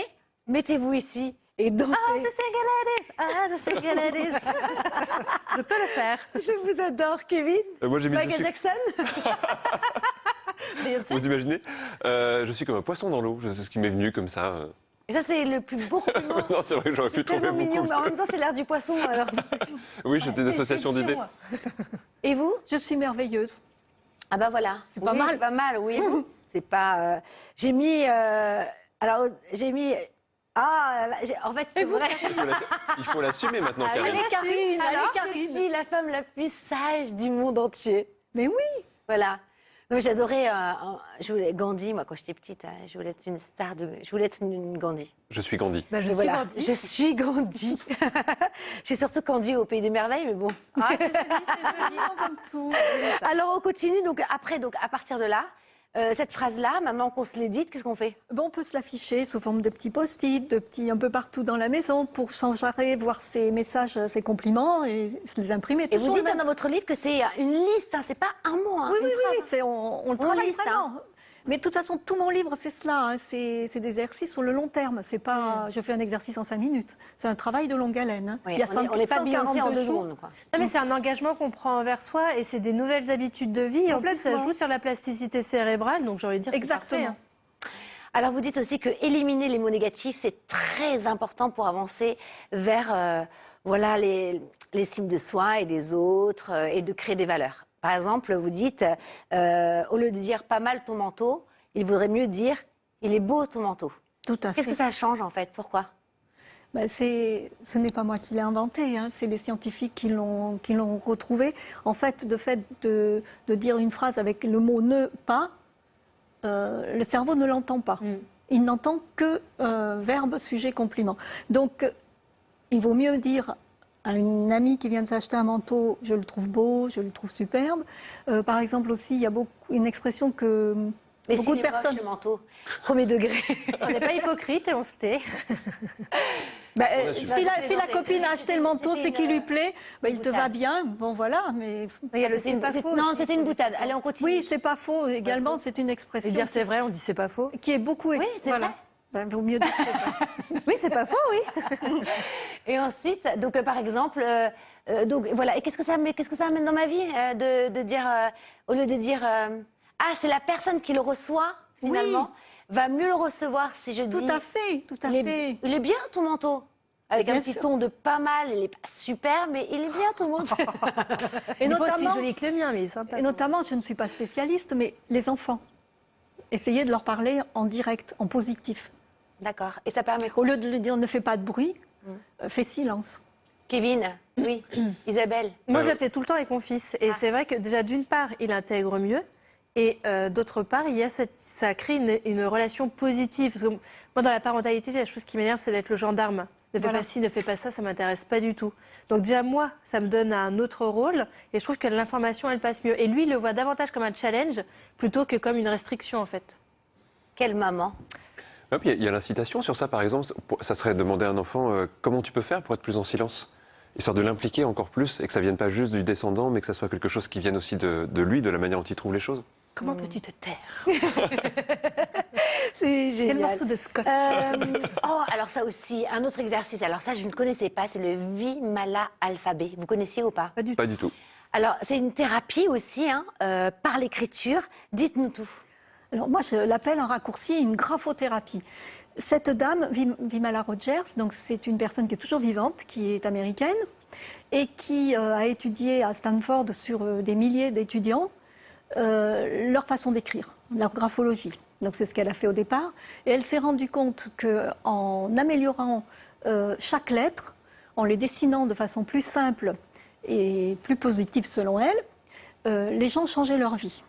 mettez-vous ici et dansez. Ah, the single ladies. Ah, the single ladies. Je peux le faire. Je vous adore, Kevin. Moi, j'ai mis Michael dessus. Jackson. Vous imaginez Je suis comme un poisson dans l'eau. C'est ce qui m'est venu comme ça. Et ça, c'est le plus beau compliment. Non, c'est vrai que j'aurais pu C'est trouver tellement beaucoup. mignon, mais en même temps, c'est l'air du poisson. Alors. Oui, j'étais d'association d'idées. Et vous? Je suis merveilleuse. Ah bah voilà. C'est pas mal. C'est pas mal, oui. C'est pas... J'ai mis... alors, j'ai mis... Ah, là, en fait, c'est vrai. Il faut l'assumer maintenant, Allez, Karine. Karine, allez, Alors, Karine. je suis la femme la plus sage du monde entier. Mais oui. Voilà. Non, mais j'adorais... je voulais Gandhi, moi, quand j'étais petite. Je voulais être une star de... Je voulais être une Gandhi. Je suis Gandhi. Bah, je suis Voilà. Gandhi. Je suis Gandhi. Je suis surtout Gandhi au Pays des Merveilles, mais bon. Ah, c'est joli, Comme tout. Alors, on continue. Donc, après, donc, à partir de là, cette phrase-là, maintenant qu'on se l'est dite, qu'est-ce qu'on fait? Bon, on peut se l'afficher sous forme de petits post-it, de petits un peu partout dans la maison pour sans arrêt voir ces messages, ces compliments et se les imprimer. Et Toujours vous le dites même. dans votre livre que c'est une liste, hein, c'est pas un mot. Hein, Oui, une oui, phrase, oui, hein. c'est, on le travaille liste, vraiment. Mais de toute façon, tout mon livre, c'est cela. Hein, c'est des exercices sur le long terme. C'est pas, je fais un exercice en 5 minutes. C'est un travail de longue haleine. Hein. Oui, Il y a on n'est pas Beyoncé en 142 2 jours. secondes. Quoi. Non, mais c'est un engagement qu'on prend envers soi et c'est des nouvelles habitudes de vie. Et en plus, ça Complètement. joue sur la plasticité cérébrale. Donc, j'ai envie de dire que c'est Exactement. parfait, hein. Alors, vous dites aussi que éliminer les mots négatifs, c'est très important pour avancer vers voilà, l'estime de soi et des autres et de créer des valeurs. Par exemple, vous dites, au lieu de dire pas mal ton manteau, il vaudrait mieux dire il est beau ton manteau. Tout à fait. Qu'est-ce que ça change en fait? Pourquoi? Ben, ce n'est pas moi qui l'ai inventé, hein, c'est les scientifiques qui l'ont retrouvé. En fait de dire une phrase avec le mot ne pas, le cerveau ne l'entend pas. Il n'entend que verbe, sujet, complément. Donc, il vaut mieux dire à une amie qui vient de s'acheter un manteau, je le trouve beau, je le trouve superbe. Par exemple aussi, il y a une expression que Mais beaucoup s'il de est moche, personnes... le manteau, premier degré. On n'est pas hypocrite et on se tait. Ben, On a si suffi. la copine a acheté le manteau, c'est qui lui plaît, ben, il te va boutade. bien, bon voilà, mais... Il y a le c'est pas faux. Non, aussi. c'était une boutade. Allez, on continue. Oui, c'est pas faux, également, c'est une Et expression dire c'est vrai, on dit c'est pas faux. qui est beaucoup... Oui, c'est vrai. Ben, vaut mieux dire c'est vrai. Oui, c'est pas faux, oui. Et ensuite, donc par exemple, donc voilà. Et qu'est-ce que ça amène dans ma vie de dire, au lieu de dire, ah, c'est la personne qui le reçoit finalement, va mieux le recevoir si je dis. Tout à fait, tout à fait. Il est bien ton manteau. Avec Bien un petit sûr. ton de pas mal, il est pas super, mais il est bien ton manteau. Et Il n'est pas aussi notamment, joli que le mien, mais il est sympa. et notamment, je ne suis pas spécialiste, mais les enfants. Essayez de leur parler en direct, en positif. D'accord. Et ça permet Au quoi? lieu de leur dire ne fais pas de bruit, fais silence. Kevin, oui, Isabelle. Moi, je le fais tout le temps avec mon fils. Et c'est vrai que déjà, d'une part, il intègre mieux. Et d'autre part, il y a ça crée une relation positive. Parce que moi, dans la parentalité, la chose qui m'énerve, c'est d'être le gendarme. Ne fais Voilà. pas ci, ne fais pas ça, ça m'intéresse pas du tout. Donc déjà, moi, ça me donne un autre rôle. Et je trouve que l'information, elle passe mieux. Et lui, il le voit davantage comme un challenge plutôt que comme une restriction, en fait. Quelle maman. Hop, il y a l'incitation sur ça, par exemple. Ça serait demander à un enfant comment tu peux faire pour être plus en silence, histoire de l'impliquer encore plus et que ça vienne pas juste du descendant, mais que ça soit quelque chose qui vienne aussi de lui, de la manière dont il trouve les choses. Comment peux-tu te taire? C'est Quel morceau de scotch? Oh, alors ça aussi, un autre exercice. Alors ça, je ne connaissais pas, c'est le Vimala alphabet. Vous connaissiez ou pas? Pas du tout. Alors, c'est une thérapie aussi, hein, par l'écriture. Dites-nous tout. Alors moi, je l'appelle en raccourci une graphothérapie. Cette dame, Vimala Rogers, donc c'est une personne qui est toujours vivante, qui est américaine et qui a étudié à Stanford sur des milliers d'étudiants leur façon d'écrire, leur graphologie. Donc c'est ce qu'elle a fait au départ. Et elle s'est rendue compte qu'en améliorant chaque lettre, en les dessinant de façon plus simple et plus positive selon elle, les gens changeaient leur vie.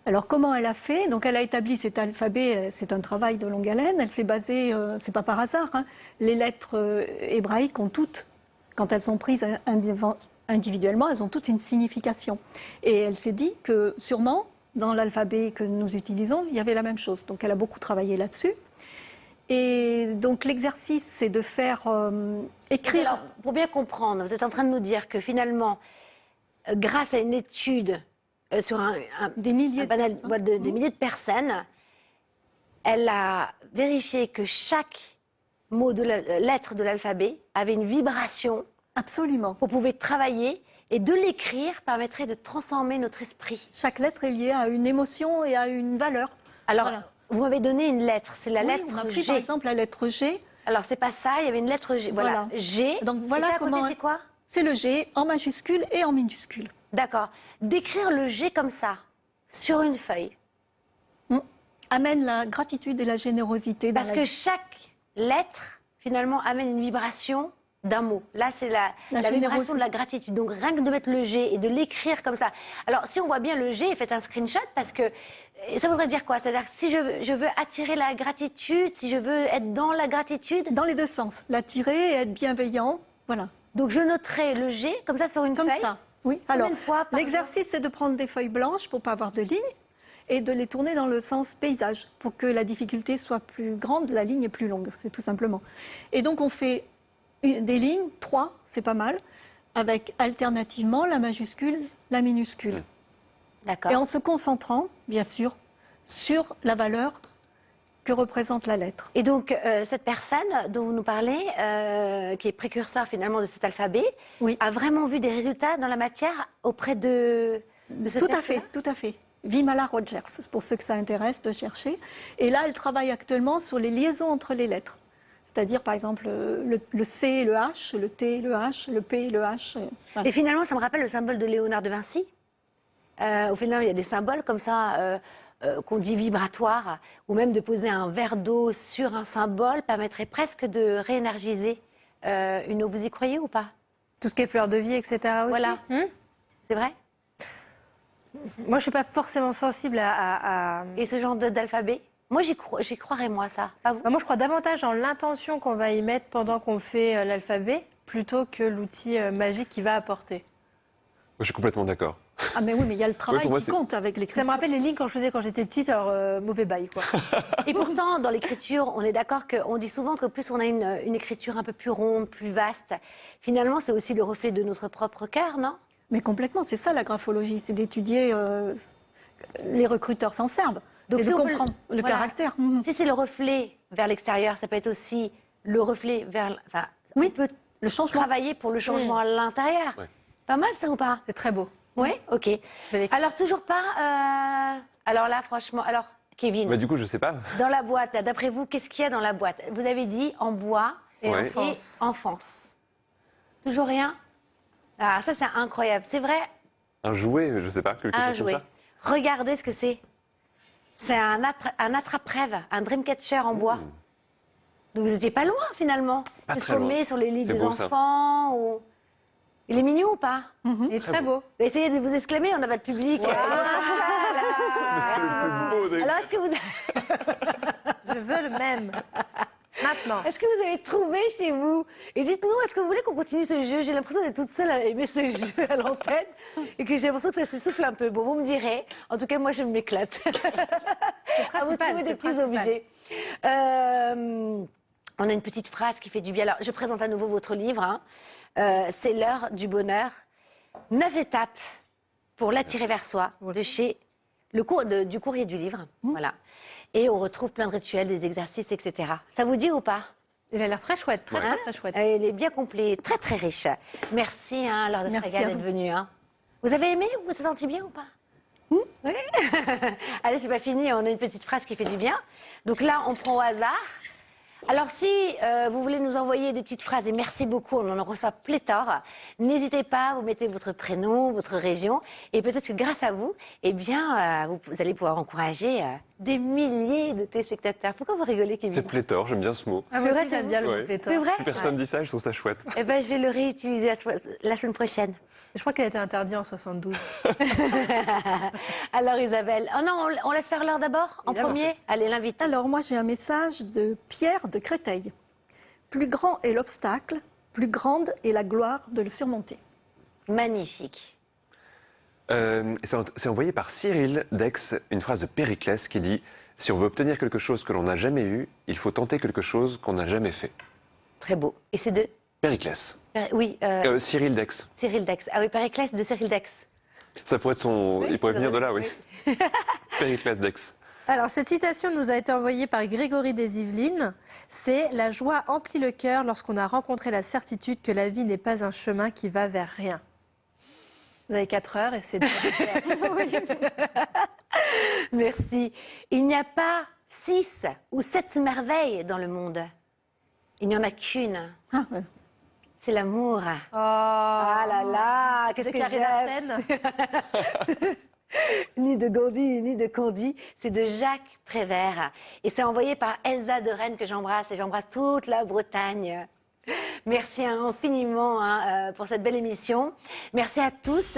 Alors comment elle a fait? Donc elle a établi cet alphabet, c'est un travail de longue haleine. Elle s'est basée, c'est pas par hasard, hein, les lettres hébraïques ont toutes, quand elles sont prises individuellement, elles ont toutes une signification. Et elle s'est dit que sûrement, dans l'alphabet que nous utilisons, il y avait la même chose. Donc elle a beaucoup travaillé là-dessus. Et donc l'exercice, c'est de faire écrire... Alors, pour bien comprendre, vous êtes en train de nous dire que finalement, grâce à une étude sur Des milliers de personnes. des milliers de personnes, elle a vérifié que chaque mot de la lettre de l'alphabet avait une vibration Absolument. qu'on pouvait travailler et de l'écrire permettrait de transformer notre esprit. Chaque lettre est liée à une émotion et à une valeur. Alors, Voilà. vous m'avez donné une lettre, c'est la Oui, lettre on a pris G. par exemple la lettre G. Alors, c'est pas ça, il y avait une lettre G. Voilà, Voilà. G. Donc, voilà et ça, à côté, comment- c'est quoi? C'est le G en majuscule et en minuscule. D'accord. D'écrire le G comme ça, sur une feuille. Amène la gratitude et la générosité. Dans Parce la que vie. chaque lettre, finalement, amène une vibration d'un mot. Là, c'est la vibration générosité. de la gratitude. Donc, rien que de mettre le G et de l'écrire comme ça. Alors, si on voit bien le G, faites un screenshot parce que ça voudrait dire quoi? C'est-à-dire que si je veux attirer la gratitude, si je veux être dans la gratitude, Dans les deux sens. L'attirer et être bienveillant. Voilà. donc je noterai le G comme ça sur une Comme feuille. ça. Oui. Combien Alors, de fois par l'exercice, c'est de prendre des feuilles blanches pour pas avoir de lignes et de les tourner dans le sens paysage pour que la difficulté soit plus grande, la ligne est plus longue. C'est tout simplement. Et donc, on fait des lignes, 3, c'est pas mal, avec alternativement la majuscule, la minuscule. D'accord. Et en se concentrant, bien sûr, sur la valeur que représente la lettre. Et donc, cette personne dont vous nous parlez, qui est précurseur finalement de cet alphabet, Oui. a vraiment vu des résultats dans la matière auprès de cette Tout à personne? fait, tout à fait. Vimala Rogers, c'est pour ceux que ça intéresse de chercher. Et là, elle travaille actuellement sur les liaisons entre les lettres. C'est-à-dire, par exemple, le C et le H, le T et le H, le P et le H. Voilà. Et finalement, ça me rappelle le symbole de Léonard de Vinci. Au final, il y a des symboles comme ça qu'on dit vibratoires, ou même de poser un verre d'eau sur un symbole permettrait presque de réénergiser une eau. Vous y croyez ou pas? Tout ce qui est fleur de vie, etc. aussi. Voilà. C'est vrai? Moi, je suis pas forcément sensible à... Et ce genre d'alphabet? Moi, j'y croirais, moi, ça. Pas vous? Moi, je crois davantage en l'intention qu'on va y mettre pendant qu'on fait l'alphabet, plutôt que l'outil magique qu'il va apporter. Moi, je suis complètement d'accord. Ah mais oui, mais il y a le travail pour moi, qui c'est- compte avec Ça l'écriture. me rappelle les lignes quand je faisais quand j'étais petite, alors mauvais bail, quoi. Et pourtant, dans l'écriture, on est d'accord qu'on dit souvent que plus on a une écriture un peu plus ronde, plus vaste, finalement, c'est aussi le reflet de notre propre cœur, non? Mais complètement, c'est ça la graphologie, c'est d'étudier, les recruteurs s'en servent, Donc, c'est si de on peut- comprendre le voilà. caractère. Si c'est le reflet vers l'extérieur, ça peut être aussi le reflet vers... Enfin, Oui, on peut le changement. travailler pour le changement à l'intérieur. Ouais. Pas mal ça ou pas? C'est très beau. Oui, ok. l'écrire. Alors toujours pas... Alors là, franchement... Alors, Kevin, Bah, du coup, je sais pas. dans la boîte, là, d'après vous, qu'est-ce qu'il y a dans la boîte? Vous avez dit en bois Et Ouais. enfance. et enfance. Toujours rien? Ah, ça, c'est incroyable. C'est vrai, Un jouet, je sais pas, quelque un chose comme jouet. ça. Regardez ce que c'est. C'est un attrape-rêve, un dreamcatcher en bois. Donc vous n'étiez pas loin finalement. Pas C'est ce très qu'on loin. met sur les lits C'est des beau, ça. enfants. Ou... Il est mignon ou pas? Il est très beau. Essayez de vous exclamer, on n'a pas de public. C'est le plus beau des- Alors est-ce que vous... Je veux le même. Maintenant. Est-ce que vous avez trouvé chez vous? Et dites-nous, est-ce que vous voulez qu'on continue ce jeu? J'ai l'impression d'être toute seule à aimer ce jeu à l'antenne et que j'ai l'impression que ça se souffle un peu. Bon, vous me direz. En tout cas, moi, je m'éclate. C'est À vous de principal. trouver C'est des petits principal. objets. On a une petite phrase qui fait du bien. Alors, je présente à nouveau votre livre. Hein. C'est l'heure du bonheur. 9 étapes pour l'attirer vers soi de chez du courrier du livre. Voilà. Et on retrouve plein de rituels, des exercices, etc. Ça vous dit ou pas? Il a l'air très chouette, très, Hein? très chouette. Il est bien complet, très très riche. Merci, hein, Laure de Merci Frégal, à d'être vous. venue. Hein. Vous avez aimé? Vous vous êtes senti bien ou pas? Oui. Allez, c'est pas fini, on a une petite phrase qui fait du bien. Donc là, on prend au hasard. Alors si vous voulez nous envoyer des petites phrases, et merci beaucoup, on en reçoit pléthore, n'hésitez pas, vous mettez votre prénom, votre région, et peut-être que grâce à vous, eh bien, vous allez pouvoir encourager des milliers de téléspectateurs. Pourquoi vous rigolez, Kevin? C'est pléthore, j'aime bien ce mot. Ah, C'est moi vrai, aussi, c'est j'aime bien vrai. le pléthore. C'est vrai? Personne dit ça, je trouve ça chouette. Eh ben, je vais le réutiliser la semaine prochaine. Je crois qu'il a été interdit en 72. Alors Isabelle, oh non, on laisse faire l'heure d'abord en Évidemment. premier. Allez, l'invite. Alors moi j'ai un message de Pierre de Créteil. Plus grand est l'obstacle, plus grande est la gloire de le surmonter. Magnifique. C'est envoyé par Cyril d'Aix, une phrase de Périclès qui dit « Si on veut obtenir quelque chose que l'on n'a jamais eu, il faut tenter quelque chose qu'on n'a jamais fait. Très beau. Et c'est de... » Périclès. Oui, Cyril d'Aix. Cyril Dex. Ah oui, Périclès de Cyril Dex. Ça pourrait être son... il pourrait c'est venir de vrai. là, oui. Périclès d'Aix. Alors, cette citation nous a été envoyée par Grégory des Yvelines. C'est « La joie emplit le cœur lorsqu'on a rencontré la certitude que la vie n'est pas un chemin qui va vers rien. » Vous avez 4 heures et c'est déjà clair. Merci. Il n'y a pas 6 ou 7 merveilles dans le monde. Il n'y en a qu'une. Ah, ouais. C'est l'amour. Oh, Ah là là, qu'est-ce que déclaré j'aime. Larsen. Ni de Gandhi, ni de Candy, c'est de Jacques Prévert. Et c'est envoyé par Elsa de Rennes que j'embrasse et j'embrasse toute la Bretagne. Merci infiniment pour cette belle émission. Merci à tous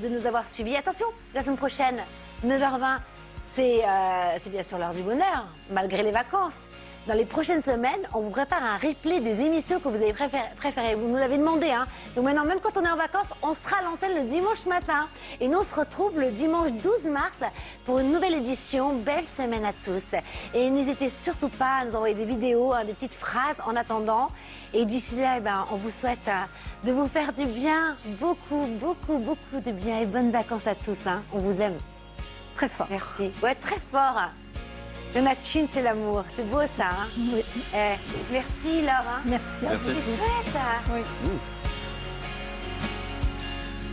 de nous avoir suivis. Attention, la semaine prochaine, 9h20, c'est bien sûr l'heure du bonheur, malgré les vacances. Dans les prochaines semaines, on vous prépare un replay des émissions que vous avez préférées. Vous nous l'avez demandé. Hein. Donc maintenant, même quand on est en vacances, on sera à l'antenne le dimanche matin. Et nous, on se retrouve le dimanche 12 mars pour une nouvelle édition. Belle semaine à tous. Et n'hésitez surtout pas à nous envoyer des vidéos, des petites phrases en attendant. Et d'ici là, eh ben, on vous souhaite de vous faire du bien. Beaucoup, beaucoup, beaucoup de bien. Et bonnes vacances à tous. Hein. On vous aime. Très fort. Merci. Ouais, très fort. Il n'y en a qu'une, c'est l'amour. C'est beau ça. Hein. Oui. Merci Laure. Hein. Merci à Merci. vous. C'est chouette. Oui.